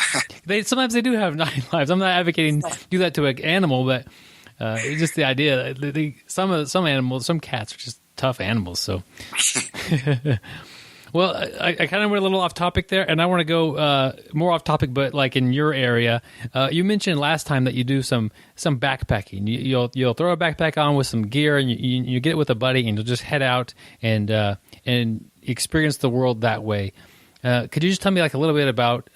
sometimes they do have 9 lives. I'm not advocating do that to an animal, but it's just the idea. Some animals, some cats are just tough animals. So, well, I kind of went a little off topic there, and I want to go more off topic, but like in your area. You mentioned last time that you do some backpacking. You'll throw a backpack on with some gear, and you get it with a buddy, and you'll just head out and experience the world that way. Could you just tell me like a little bit about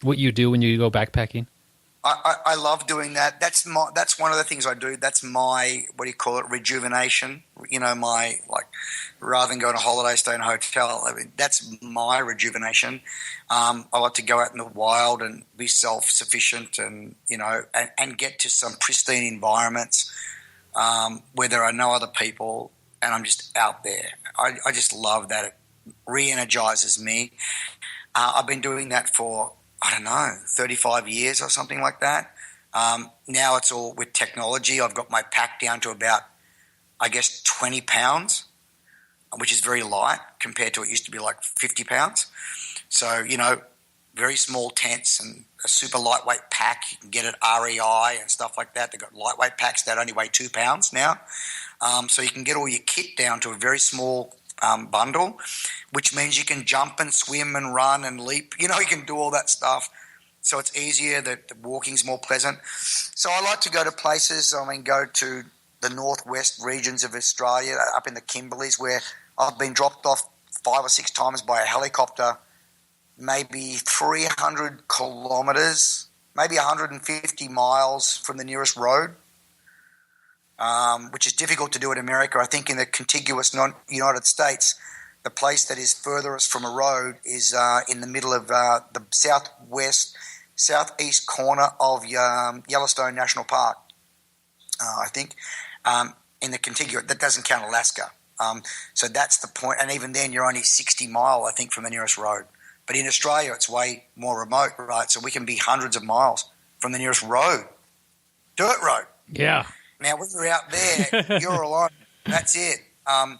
what you do when you go backpacking? I love doing that. That's one of the things I do. That's my, rejuvenation. Rather than going on holiday, stay in a hotel. That's my rejuvenation. I like to go out in the wild and be self-sufficient, and and get to some pristine environments where there are no other people, and I'm just out there. I just love that. It re-energizes me. I've been doing that for 35 years or something like that. Now it's all with technology. I've got my pack down to about, 20 pounds, which is very light compared to it used to be like 50 pounds. So, very small tents and a super lightweight pack. You can get at REI and stuff like that. They've got lightweight packs that only weigh 2 pounds now. So you can get all your kit down to a very small bundle, which means you can jump and swim and run and leap. You can do all that stuff. So it's easier. The walking's more pleasant. So I like to go to places. Go to the northwest regions of Australia, up in the Kimberleys, where I've been dropped off 5 or 6 times by a helicopter, maybe 300 kilometres, maybe 150 miles from the nearest road. Which is difficult to do in America. I think in the contiguous United States, the place that is furthest from a road is in the middle of the southeast corner of Yellowstone National Park, I think, in the contiguous. That doesn't count Alaska. So that's the point. And even then, you're only 60 miles, I think, from the nearest road. But in Australia, it's way more remote, right? So we can be hundreds of miles from the nearest road. Dirt road. Yeah. Now, when you're out there, you're alone. That's it. And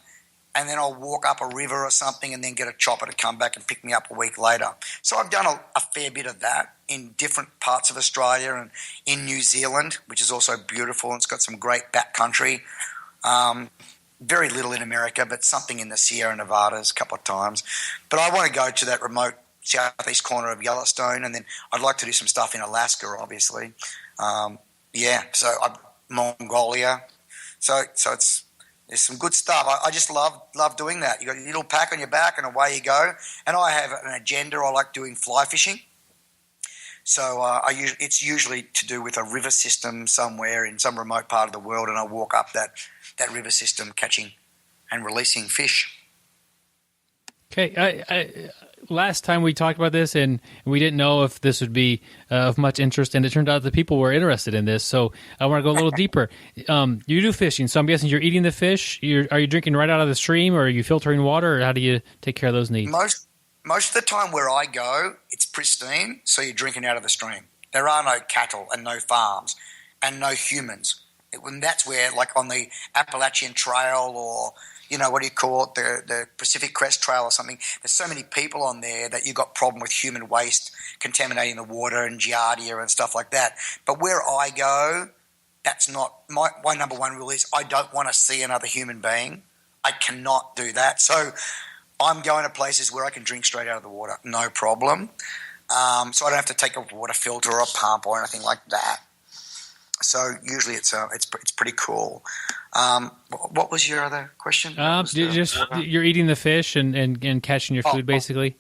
then I'll walk up a river or something and then get a chopper to come back and pick me up a week later. So I've done a fair bit of that in different parts of Australia and in New Zealand, which is also beautiful, and it's got some great backcountry. Very little in America, but something in the Sierra Nevadas a couple of times. But I want to go to that remote southeast corner of Yellowstone, and then I'd like to do some stuff in Alaska, obviously. Mongolia. So there's some good stuff. I just love doing that. You got your little pack on your back and away you go. And I have an agenda. I like doing fly fishing. So it's usually to do with a river system somewhere in some remote part of the world, and I walk up that river system catching and releasing fish. Okay, last time we talked about this, and we didn't know if this would be of much interest, and it turned out that people were interested in this, so I want to go a little deeper. You do fishing, so I'm guessing you're eating the fish. Are you drinking right out of the stream, or are you filtering water, or how do you take care of those needs? Most of the time where I go, it's pristine, so you're drinking out of the stream. There are no cattle and no farms and no humans. And that's where, like on the Appalachian Trail or the Pacific Crest Trail or something, there's so many people on there that you've got problem with human waste contaminating the water and giardia and stuff like that. But where I go, that's not my number one rule is I don't want to see another human being. I cannot do that. So I'm going to places where I can drink straight out of the water, no problem. So I don't have to take a water filter or a pump or anything like that. So usually it's pretty cool. What was your other question? You're eating the fish and catching your food, basically.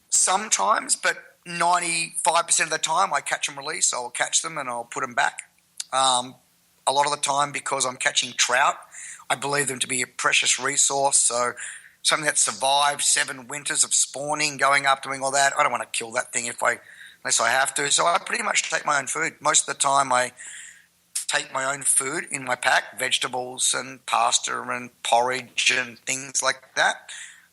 Sometimes, but 95% of the time I catch and release. I'll catch them and I'll put them back. A lot of the time, because I'm catching trout, I believe them to be a precious resource. So something that survived 7 winters of spawning, going up, doing all that, I don't want to kill that thing unless I have to. So I pretty much take my own food. Most of the time I take my own food in my pack, vegetables and pasta and porridge and things like that.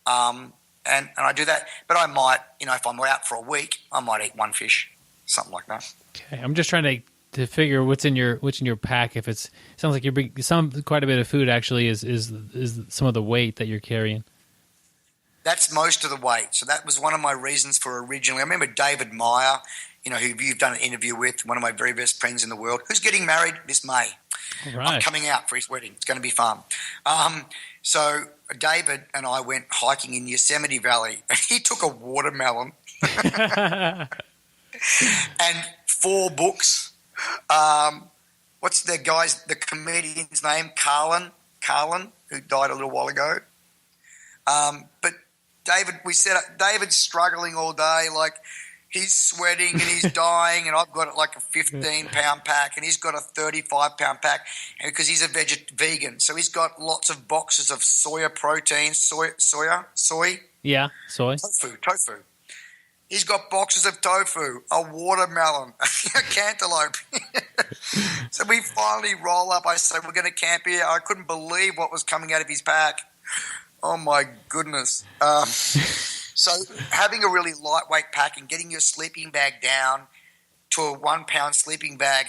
And I do that. But I might, if I'm out for a week, I might eat 1 fish, something like that. Okay, I'm just trying to figure what's in your pack. If it sounds like you're quite a bit of food actually is some of the weight that you're carrying. That's most of the weight. So that was one of my reasons for originally. I remember David Meyer, who you've done an interview with, one of my very best friends in the world, who's getting married this May. All right. I'm coming out for his wedding. It's going to be fun. So David and I went hiking in Yosemite Valley. He took a watermelon and 4 books. What's the comedian's name? Carlin, who died a little while ago. But David's struggling all day, like he's sweating and he's dying, and I've got like a 15-pound pack, and he's got a 35-pound pack because he's a vegan. So he's got lots of boxes of soya protein, soy. Yeah, soy. Tofu. He's got boxes of tofu, a watermelon, a cantaloupe. So we finally roll up. I say, we're going to camp here. I couldn't believe what was coming out of his pack. Oh, my goodness. So having a really lightweight pack and getting your sleeping bag down to a 1-pound sleeping bag,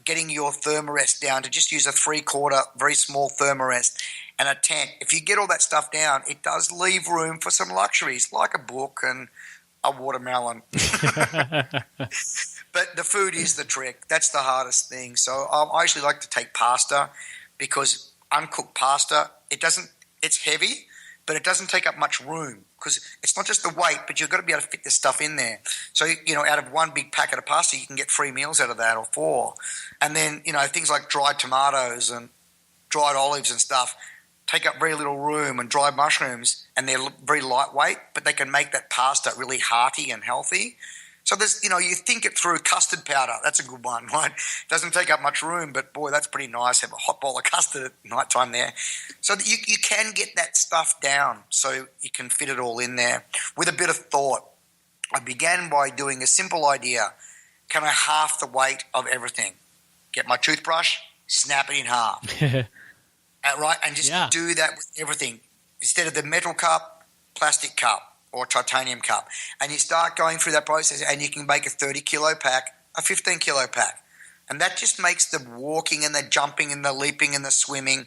getting your thermarest down to just use a 3/4 very small thermarest and a tent. If you get all that stuff down, it does leave room for some luxuries like a book and a watermelon. But the food is the trick. That's the hardest thing. So I usually like to take pasta because uncooked pasta, it's heavy, but it doesn't take up much room because it's not just the weight, but you've got to be able to fit this stuff in there. So, out of 1 big packet of pasta, you can get 3 meals out of that or 4. And then, things like dried tomatoes and dried olives and stuff take up very little room, and dried mushrooms, and they're very lightweight, but they can make that pasta really hearty and healthy. So there's, you think it through. Custard powder, that's a good one, right? Doesn't take up much room, but boy, that's pretty nice. Have a hot bowl of custard at night time there. So that you can get that stuff down so you can fit it all in there with a bit of thought. I began by doing a simple idea. Can I half the weight of everything? Get my toothbrush, snap it in half. Right, and just do that with everything. Instead of the metal cup, plastic cup or titanium cup. And you start going through that process, and you can make a 30-kilo pack, a 15-kilo pack. And that just makes the walking and the jumping and the leaping and the swimming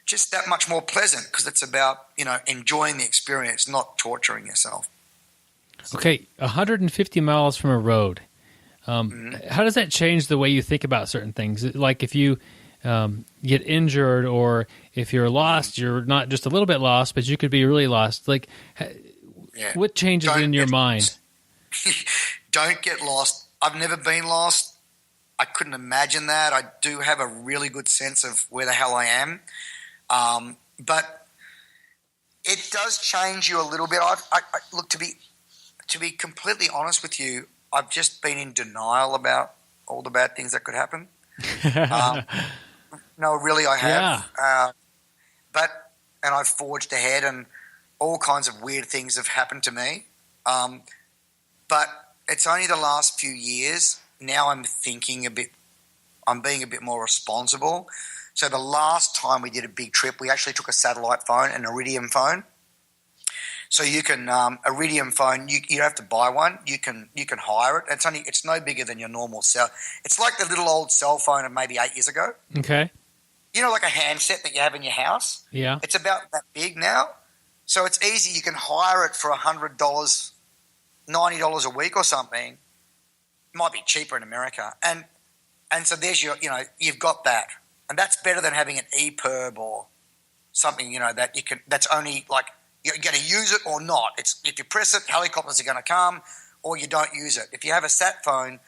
just that much more pleasant because it's about, enjoying the experience, not torturing yourself. Okay, 150 miles from a road. How does that change the way you think about certain things? Like if you get injured or if you're lost, you're not just a little bit lost, but you could be really lost. Like, what changes in your mind? Don't get lost. I've never been lost. I couldn't imagine that. I do have a really good sense of where the hell I am. But it does change you a little bit. Look, to be completely honest with you, I've just been in denial about all the bad things that could happen. No, really, I have. Yeah. And I've forged ahead, and all kinds of weird things have happened to me. But it's only the last few years. Now I'm being a bit more responsible. So the last time we did a big trip, we actually took a satellite phone, an Iridium phone. So you can Iridium phone. You don't have to buy one. You can hire it. It's no bigger than your normal cell. It's like the little old cell phone of maybe 8 years ago. Okay. Like a handset that you have in your house. Yeah. It's about that big now. So it's easy. You can hire it for $100, $90 a week or something. It might be cheaper in America. And so there's you've got that. And that's better than having an EPIRB or something, that's only like You're going to use it or not. If you press it, helicopters are going to come, or you don't use it. If you have a sat phone,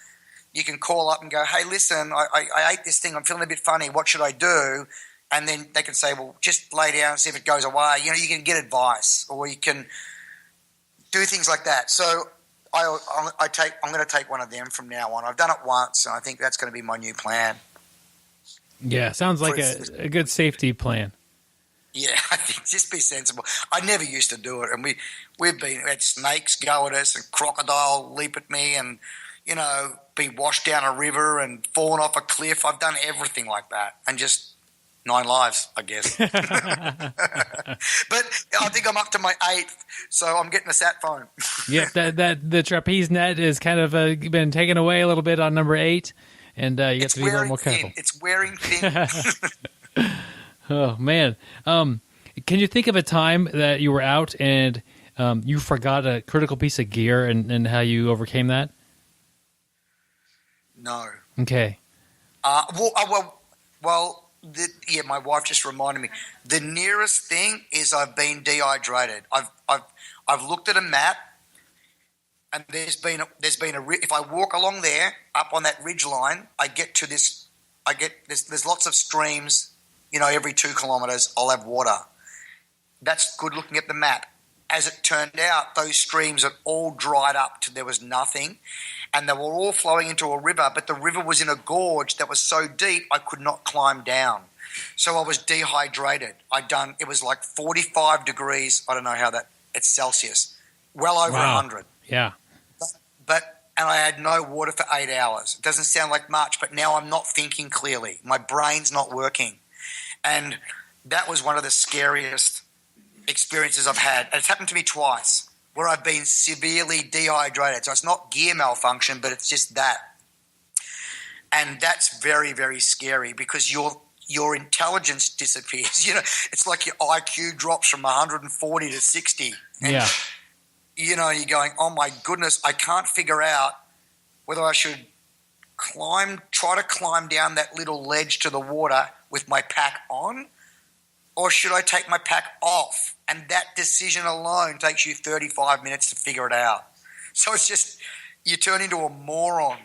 you can call up and go, hey, listen, I ate this thing. I'm feeling a bit funny. What should I do? And then they can say, well, just lay down and see if it goes away. You know, you can get advice, or you can do things like that. So I'm going to take one of them from now on. I've done it once, and I think that's going to be my new plan. Yeah, sounds like a good safety plan. Yeah, I think just be sensible. I never used to do it, and we had snakes go at us and crocodile leap at me, and you know, be washed down a river and fallen off a cliff. I've done everything like that, and just 9 lives, I guess. But I think I'm up to my 8th, so I'm getting a sat phone. Yeah, that the trapeze net is kind of been taken away a little bit on number 8, and you have to be a little more careful. It's wearing thin. Oh man, can you think of a time that you were out and you forgot a critical piece of gear and how you overcame that? No. Okay. My wife just reminded me. The nearest thing is I've been dehydrated. I've looked at a map, and there's been a if I walk along there up on that ridge line, I get to this. There's lots of streams. You know, every 2 kilometres I'll have water. That's good looking at the map. As it turned out, those streams had all dried up till there was nothing, and they were all flowing into a river, but the river was in a gorge that was so deep I could not climb down. So I was dehydrated. It was like 45 degrees, I don't know how it's Celsius, well over 100. Yeah. And I had no water for 8 hours. It doesn't sound like much, but now I'm not thinking clearly. My brain's not working. And that was one of the scariest experiences I've had. And it's happened to me twice, where I've been severely dehydrated. So it's not gear malfunction, but it's just that. And that's very, very scary because your intelligence disappears. You know, it's like your IQ drops from 140 to 60. And, yeah. You know, you're going, oh my goodness, I can't figure out whether I should try to climb down that little ledge to the water with my pack on, or should I take my pack off? And that decision alone takes you 35 minutes to figure it out. So it's just, you turn into a moron,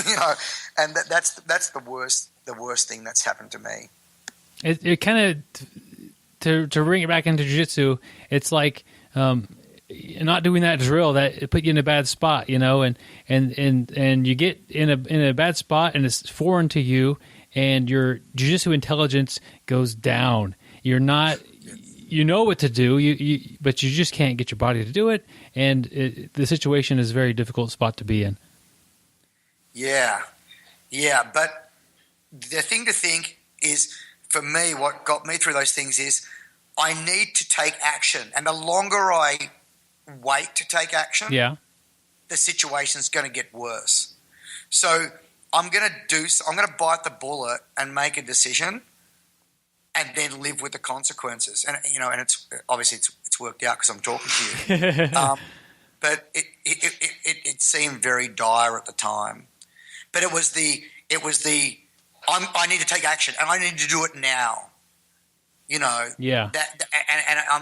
you know, and that's the worst thing that's happened to me. It kind of, to bring it back into jiu-jitsu, it's like not doing that drill that it put you in a bad spot, you know, and you get in a bad spot and it's foreign to you, and your jiu-jitsu intelligence goes down. You're not, you know what to do, but you just can't get your body to do it, and the situation is a very difficult spot to be in. Yeah, but the thing to think is, for me, what got me through those things is I need to take action, and the longer I wait to take action, the situation's going to get worse. So I'm going to bite the bullet and make a decision, and then live with the consequences. And you know, and it's obviously it's worked out because I'm talking to you. But it seemed very dire at the time. But it was the I need to take action, and I need to do it now. You know, and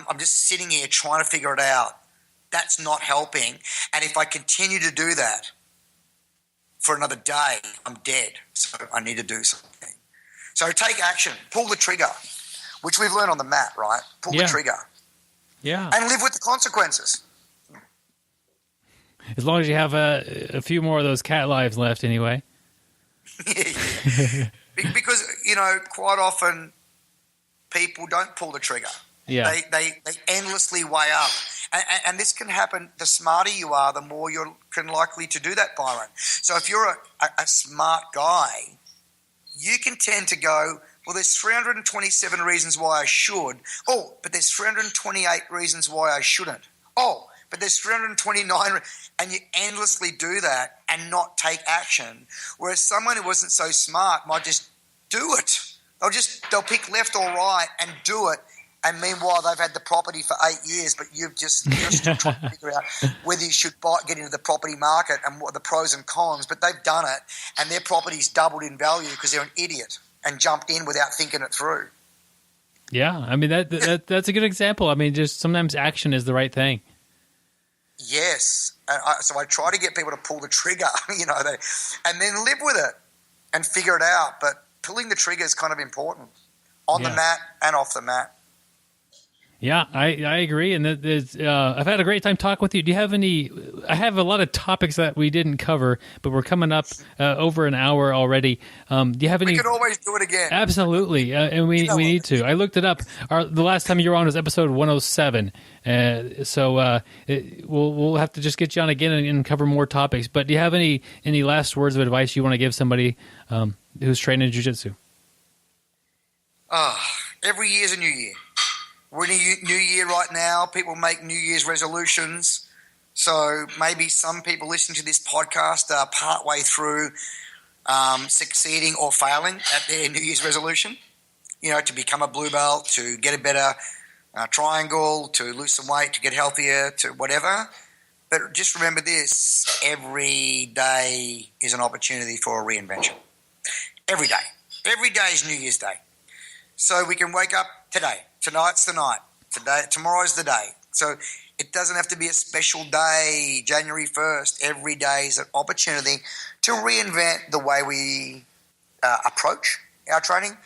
I'm just sitting here trying to figure it out. That's not helping. And if I continue to do that for another day, I'm dead. So I need to do something. So take action, pull the trigger, which we've learned on the mat, right? Pull the trigger. Yeah. And live with the consequences. As long as you have a few more of those cat lives left anyway. Because, you know, quite often people don't pull the trigger. Yeah. They endlessly weigh up. And this can happen, the smarter you are, the more you're likely to do that, Byron. So if you're a smart guy, you can tend to go, well, there's 327 reasons why I should. Oh, but there's 328 reasons why I shouldn't. Oh, but there's 329. And you endlessly do that and not take action. Whereas someone who wasn't so smart might just do it. They'll pick left or right and do it. And meanwhile, they've had the property for 8 years, but you're still trying to figure out whether you should get into the property market and what are the pros and cons. But they've done it, and their property's doubled in value because they're an idiot and jumped in without thinking it through. Yeah, I mean that's a good example. I mean, just sometimes action is the right thing. Yes. So I try to get people to pull the trigger, and then live with it and figure it out. But pulling the trigger is kind of important on the mat and off the mat. Yeah, I agree, and I've had a great time talking with you. Do you have any? I have a lot of topics that we didn't cover, but we're coming up over an hour already. Do you have any? We could always do it again. Absolutely, and we need to. I looked it up. The last time you were on was episode 107, so we'll have to just get you on again and cover more topics. But do you have any last words of advice you want to give somebody who's training jiu-jitsu? Every year is a new year. We're in a new year right now. People make New Year's resolutions. So maybe some people listening to this podcast are partway through succeeding or failing at their New Year's resolution. To become a blue belt, to get a better triangle, to lose some weight, to get healthier, to whatever. But just remember this, every day is an opportunity for a reinvention. Every day. Every day is New Year's Day. So we can wake up today. Tonight's the night. Tomorrow's the day. So it doesn't have to be a special day, January 1st. Every day is an opportunity to reinvent the way we approach our training,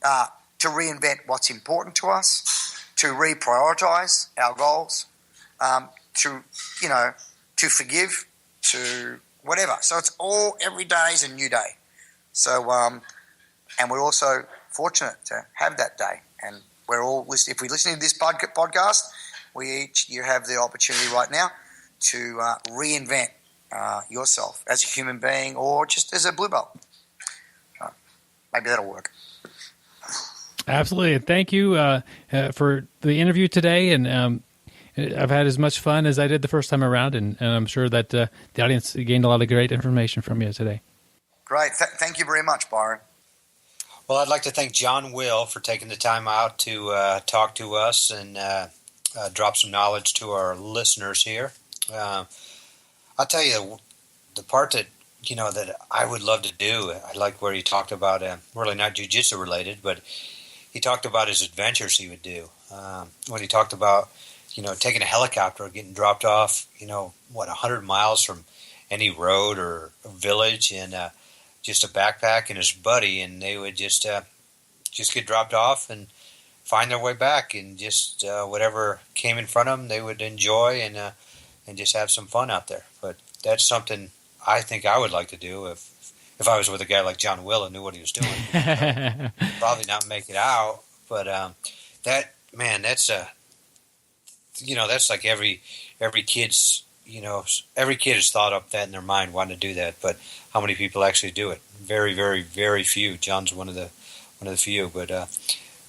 to reinvent what's important to us, to reprioritize our goals, to forgive, to whatever. So it's all, every day is a new day. So, and we're also fortunate to have that day. And we're all listening. If we're listening to this podcast, you have the opportunity right now to reinvent yourself as a human being or just as a blue belt. Maybe that'll work. Absolutely. Thank you for the interview today. And I've had as much fun as I did the first time around. And I'm sure that the audience gained a lot of great information from you today. Great. Thank you very much, Byron. Well, I'd like to thank John Will for taking the time out to talk to us and drop some knowledge to our listeners here. I'll tell you, the part that I would love to do, I like where he talked about, really not jiu-jitsu related, but he talked about his adventures he would do. When he talked about, taking a helicopter or getting dropped off, 100 miles from any road or village, and just a backpack and his buddy, and they would just get dropped off and find their way back, and just whatever came in front of them, they would enjoy and just have some fun out there. But that's something I think I would like to do if I was with a guy like John Will and knew what he was doing. Probably not make it out, but that's like every kid's. Every kid has thought up that in their mind, wanting to do that, but how many people actually do it? Very, very, very few. John's one of the few. But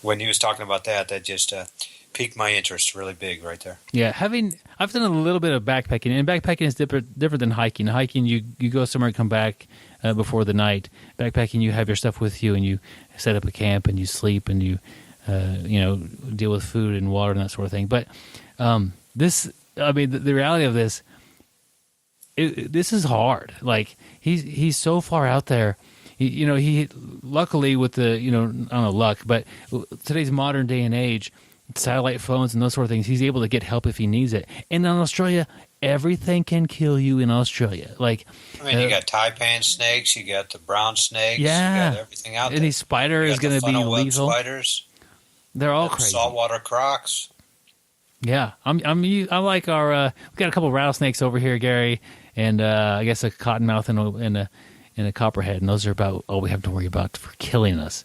when he was talking about that just piqued my interest really big right there. Yeah, I've done a little bit of backpacking, and backpacking is different than hiking. Hiking, you go somewhere and come back before the night. Backpacking, you have your stuff with you, and you set up a camp, and you sleep, and you deal with food and water and that sort of thing. But the reality of this. This is hard. Like he's so far out there. He luckily with the I don't know luck, but today's modern day and age, satellite phones and those sort of things, he's able to get help if he needs it. And in Australia, everything can kill you in Australia. Like you got taipan snakes, you got the brown snakes, you got everything out there. Any spider is going to be lethal. Spiders, they're all crazy. Saltwater crocs. Yeah, I like our. We got a couple of rattlesnakes over here, Gary, and I guess a cottonmouth and a copperhead, and those are about all we have to worry about for killing us.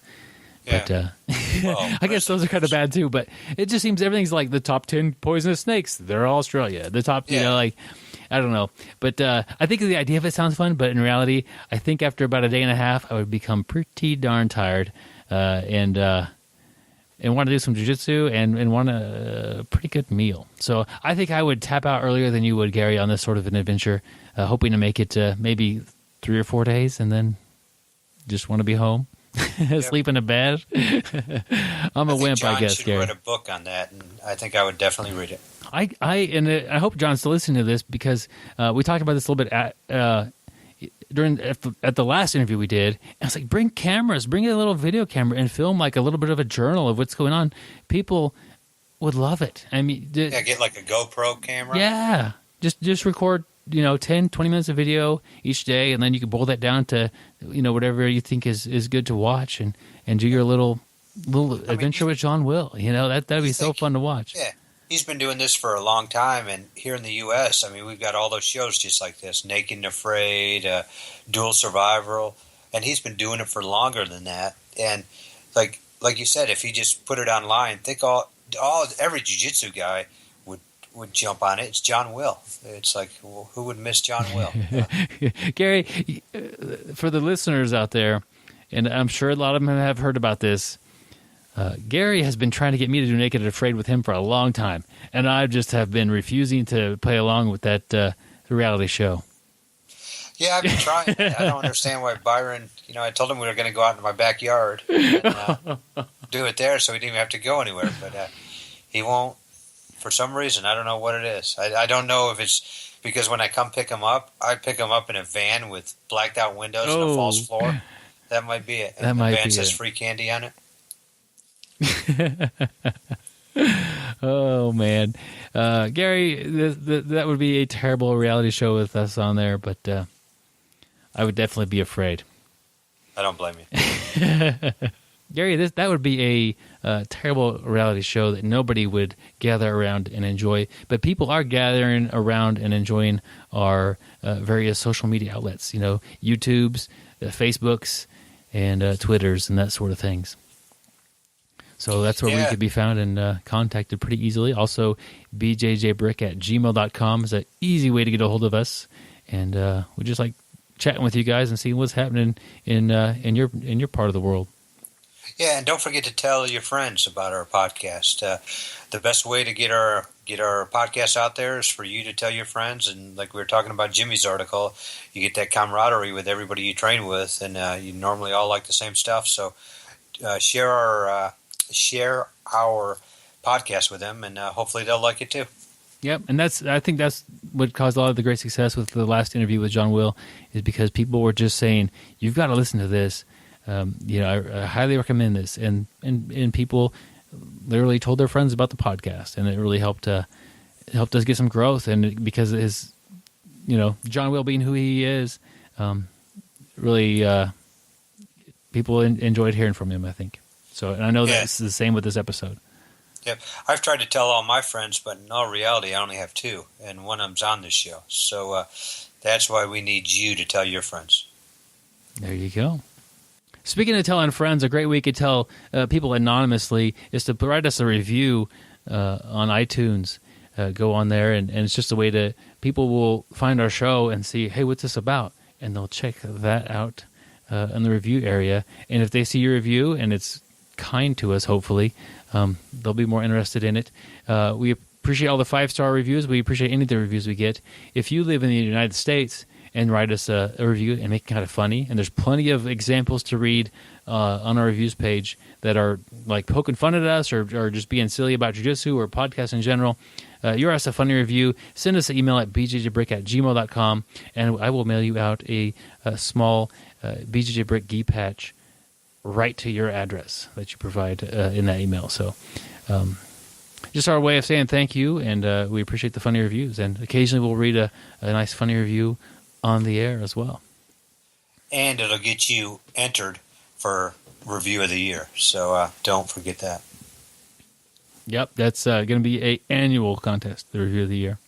Yeah. But I guess those are kind of bad too. But it just seems everything's like the top 10 poisonous snakes. They're all Australia. The top, I don't know. But I think the idea of it sounds fun. But in reality, I think after about a day and a half, I would become pretty darn tired and want to do some jiu-jitsu and want a pretty good meal. So I think I would tap out earlier than you would, Gary, on this sort of an adventure, hoping to make it maybe 3 or 4 days and then just want to be home, sleep in a bed. I'm a wimp, I guess, Gary. John should write a book on that, and I think I would definitely read it. I hope John's still listening to this because we talked about this a little bit at the last interview we did, and I was like, bring cameras, bring a little video camera, and film like a little bit of a journal of what's going on. People would love it. I mean, get like a GoPro camera. Yeah, just record 10, 20 minutes of video each day, and then you can boil that down to whatever you think is good to watch, and do your little adventure with John Will. That'd be so fun to watch. Yeah. He's been doing this for a long time, and here in the U.S., I mean, we've got all those shows just like this, Naked and Afraid, Dual Survival, and he's been doing it for longer than that. And like you said, if he just put it online, think every jiu-jitsu guy would jump on it. It's John Will. It's like, well, who would miss John Will? Gary, for the listeners out there, and I'm sure a lot of them have heard about this, Gary has been trying to get me to do Naked and Afraid with him for a long time, and I just have been refusing to play along with that reality show. Yeah, I've been trying. I don't understand why Byron, I told him we were going to go out into my backyard and do it there so he didn't even have to go anywhere, but he won't for some reason. I don't know what it is. I don't know if it's because when I come pick him up, I pick him up in a van with blacked out windows and a false floor. That might be it. And the van says free candy on it. Oh man, Gary, that would be a terrible reality show with us on there, but I would definitely be afraid. I don't blame you. Gary, that would be a terrible reality show that nobody would gather around and enjoy, but people are gathering around and enjoying our various social media outlets, YouTubes, Facebooks, and Twitters, and that sort of things. So that's where we could be found and contacted pretty easily. Also, bjjbrick@gmail.com is an easy way to get a hold of us. And we just like chatting with you guys and seeing what's happening in your part of the world. Yeah, and don't forget to tell your friends about our podcast. The best way to get our podcast out there is for you to tell your friends. And like we were talking about Jimmy's article, you get that camaraderie with everybody you train with, and you normally all like the same stuff. So share our podcast with them, and hopefully they'll like it too. Yep, and I think that's what caused a lot of the great success with the last interview with John Will, is because people were just saying, "You've got to listen to this." I highly recommend this, and people literally told their friends about the podcast, and it really helped us get some growth. And because of his, John Will being who he is, really people enjoyed hearing from him, I think. So, and I know that's the same with this episode. Yep. I've tried to tell all my friends, but in all reality, I only have two, and one of them's on this show. So that's why we need you to tell your friends. There you go. Speaking of telling friends, a great way to tell people anonymously is to write us a review on iTunes. Go on there, and it's just a way to people will find our show and see, hey, what's this about? And they'll check that out in the review area. And if they see your review and it's kind to us, hopefully, they'll be more interested in it. We appreciate all the 5-star reviews. We appreciate any of the reviews we get. If you live in the United States and write us a review and make it kind of funny, and there's plenty of examples to read on our reviews page that are like poking fun at us or just being silly about jiu-jitsu or podcasts in general, you write us a funny review, send us an email at bjjbrick@gmail.com, and I will mail you out a small BJJ Brick gi patch right to your address that you provide in that email. So just our way of saying thank you, and we appreciate the funny reviews. And occasionally we'll read a nice funny review on the air as well. And it'll get you entered for Review of the Year. So don't forget that. Yep, that's going to be an annual contest, the Review of the Year.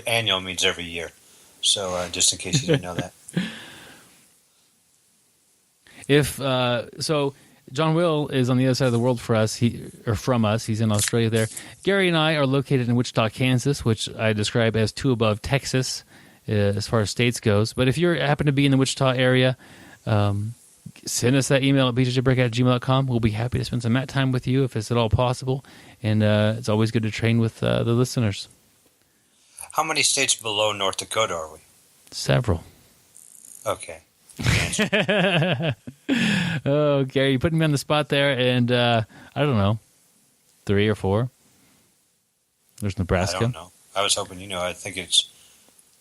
Annual means every year. So just in case you didn't know that. So John Will is on the other side of the world from us. He's in Australia there. Gary and I are located in Wichita, Kansas, which I describe as 2 above Texas as far as states goes. But if you happen to be in the Wichita area, send us that email at bjjbrick@gmail.com. We'll be happy to spend some mat time with you if it's at all possible. And it's always good to train with the listeners. How many states below North Dakota are we? Several. Okay. Oh, Gary, you're putting me on the spot there, and I don't know, 3 or 4. There's Nebraska. I don't know. I was hoping I think it's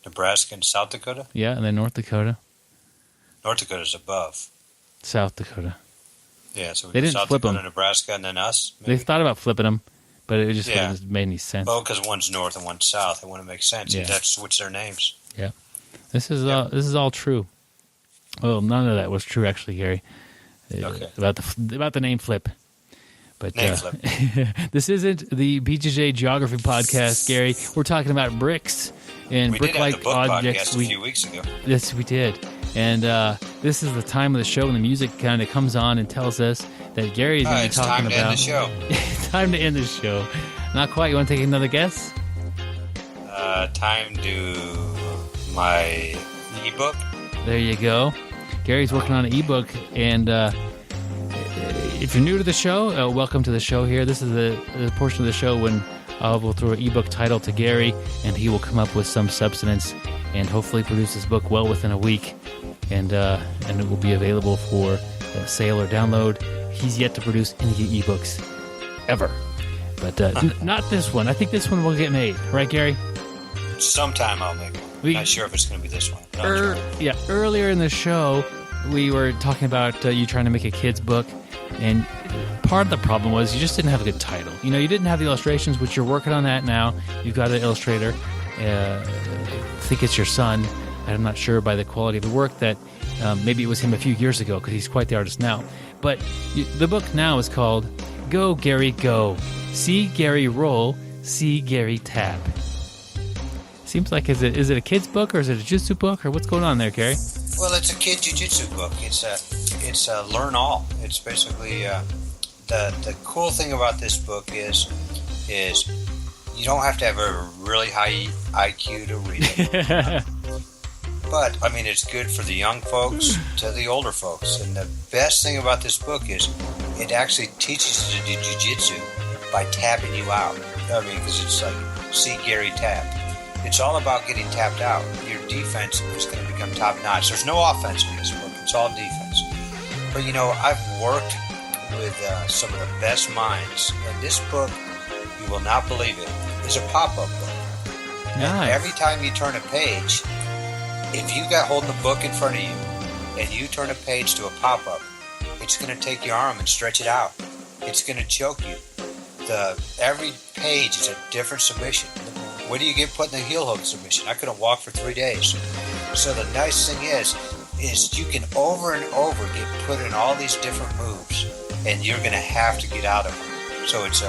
Nebraska and South Dakota. Yeah, and then North Dakota. North Dakota's above. South Dakota. Yeah, so we They got didn't South flip Dakota, them. Nebraska, and then us. They Maybe? thought about flipping them, but it just Yeah. wouldn't have made any sense. Well, because one's north and one's south, it wouldn't make sense. Yeah. You'd have to switch their names. Yeah, this is all true. Well, none of that was true actually, Gary. Okay. About the name flip. But Name flip. this isn't the BJJ Geography podcast, Gary. We're talking about bricks and We did have the brick-like book objects. podcast a few weeks ago. Yes, we did. And this is the time of the show when the music kind of comes on and tells us that Gary's going to be It's talking time to end about. the show. Time to end the show. Not quite. You want to take another guess? Time to my ebook. There you go. Gary's working on an ebook, and if you're new to the show, welcome to the show here. This is the portion of the show when we'll throw an ebook title to Gary, and he will come up with some substance and hopefully produce this book well within a week, and it will be available for sale or download. He's yet to produce any ebooks ever, but not this one. I think this one will get made, right, Gary? Sometime I'll make one. Not sure if it's going to be this one. No, Earlier in the show, we were talking about you trying to make a kid's book, and part of the problem was you just didn't have a good title. You know, you didn't have the illustrations, which you're working on that now. You've got an illustrator. I think it's your son. I'm not sure by the quality of the work that maybe it was him a few years ago, because he's quite the artist now. But the book now is called Go, Gary, Go. See Gary Roll, See Gary Tap. Seems like, is it a kid's book, or is it a jiu-jitsu book, or what's going on there, Gary? Well, it's a kid jiu-jitsu book. It's a learn all. It's basically the cool thing about this book is you don't have to have a really high IQ to read it. But I mean, it's good for the young folks to the older folks. And the best thing about this book is it actually teaches you to do jiu-jitsu by tapping you out. I mean, because it's like see Gary tap. It's all about getting tapped out. Your defense is going to become top-notch. There's no offense in this book. It's all defense. But, you know, I've worked with some of the best minds. And this book, you will not believe it, is a pop-up book. Nice. And every time you turn a page, if you got holding the book in front of you and you turn a page to a pop-up, it's going to take your arm and stretch it out. It's going to choke you. Every page is a different submission. Where do you get put in the heel hook submission? I couldn't walk for 3 days. So the nice thing is you can over and over get put in all these different moves, and you're going to have to get out of them. So it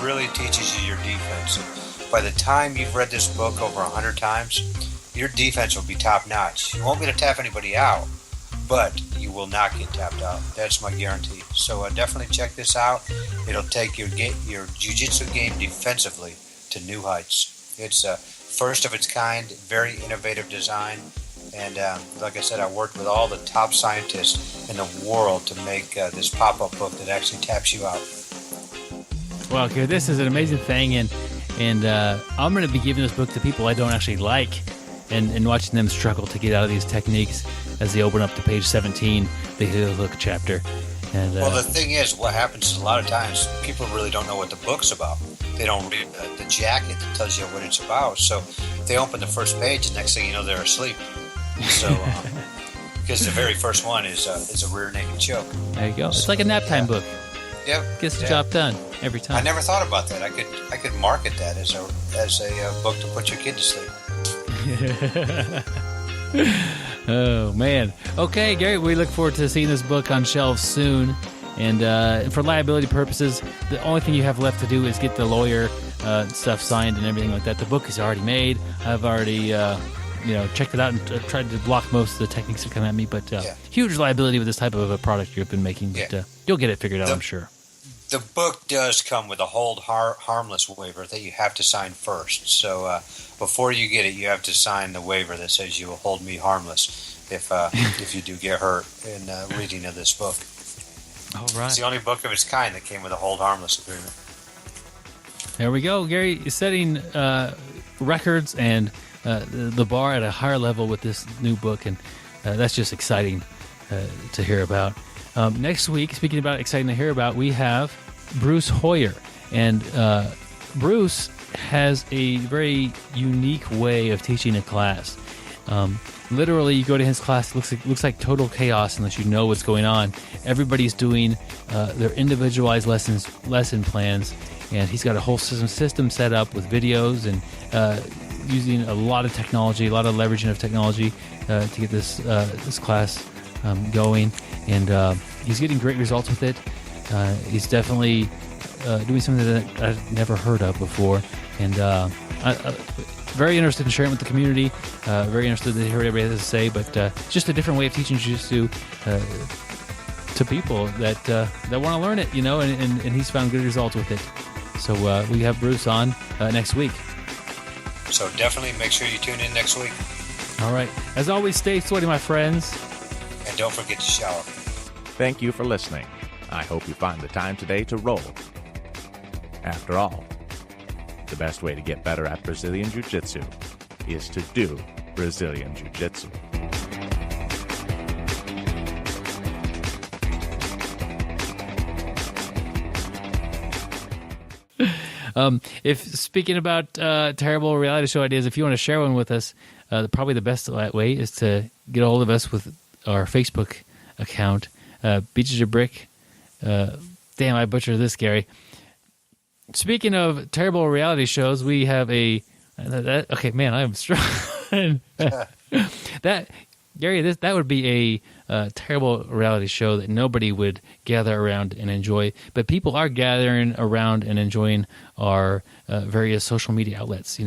really teaches you your defense. By the time you've read this book over 100 times, your defense will be top-notch. You won't be able to tap anybody out, but you will not get tapped out. That's my guarantee. So definitely check this out. It'll take your jiu-jitsu game defensively to new heights. It's first of its kind, very innovative design, and like I said, I worked with all the top scientists in the world to make this pop-up book that actually taps you out. Well, okay, this is an amazing thing, and I'm going to be giving this book to people I don't actually like, and watching them struggle to get out of these techniques as they open up to page 17, the heel hook chapter. And, well, the thing is, what happens is a lot of times people really don't know what the book's about. They don't read the jacket that tells you what it's about. So they open the first page, and next thing you know, they're asleep. So because the very first one is a rear naked choke. There you go. It's like a nap time book. Yep. Gets the job done every time. I never thought about that. I could market that as a book to put your kid to sleep. Oh, man. Okay, Gary, we look forward to seeing this book on shelves soon. And for liability purposes, the only thing you have left to do is get the lawyer stuff signed and everything like that. The book is already made. I've already checked it out and tried to block most of the techniques that come at me. But huge liability with this type of a product you've been making. But you'll get it figured out, I'm sure. The book does come with a hold harmless waiver that you have to sign first. So before you get it, you have to sign the waiver that says you will hold me harmless if you do get hurt in reading of this book. All right. It's the only book of its kind that came with a hold harmless agreement. There we go. Gary is setting records and the bar at a higher level with this new book, and that's just exciting to hear about. Next week, speaking about exciting to hear about, we have Bruce Hoyer. And Bruce has a very unique way of teaching a class. literally, you go to his class, it looks like total chaos unless you know what's going on. Everybody's doing their individualized lesson plans, and he's got a whole system set up with videos and using a lot of technology, a lot of leveraging of technology to get this class going, and he's getting great results with it. He's definitely doing something that I've never heard of before, and very interested in sharing with the community. Very interested to hear what everybody has to say, but just a different way of teaching jiu-jitsu to people that want to learn it, and he's found good results with it. So we have Bruce on next week. So definitely make sure you tune in next week. All right. As always, stay sweaty, my friends. And don't forget to shower. Thank you for listening. I hope you find the time today to roll. After all, the best way to get better at Brazilian Jiu-Jitsu is to do Brazilian Jiu-Jitsu. If speaking about terrible reality show ideas, if you want to share one with us, probably the best way is to get a hold of us with our Facebook account, BJJ Brick. Damn, I butchered this, Gary. Speaking of terrible reality shows, we have okay, man, I am struggling. Gary, that would be a terrible reality show that nobody would gather around and enjoy. But people are gathering around and enjoying our various social media outlets.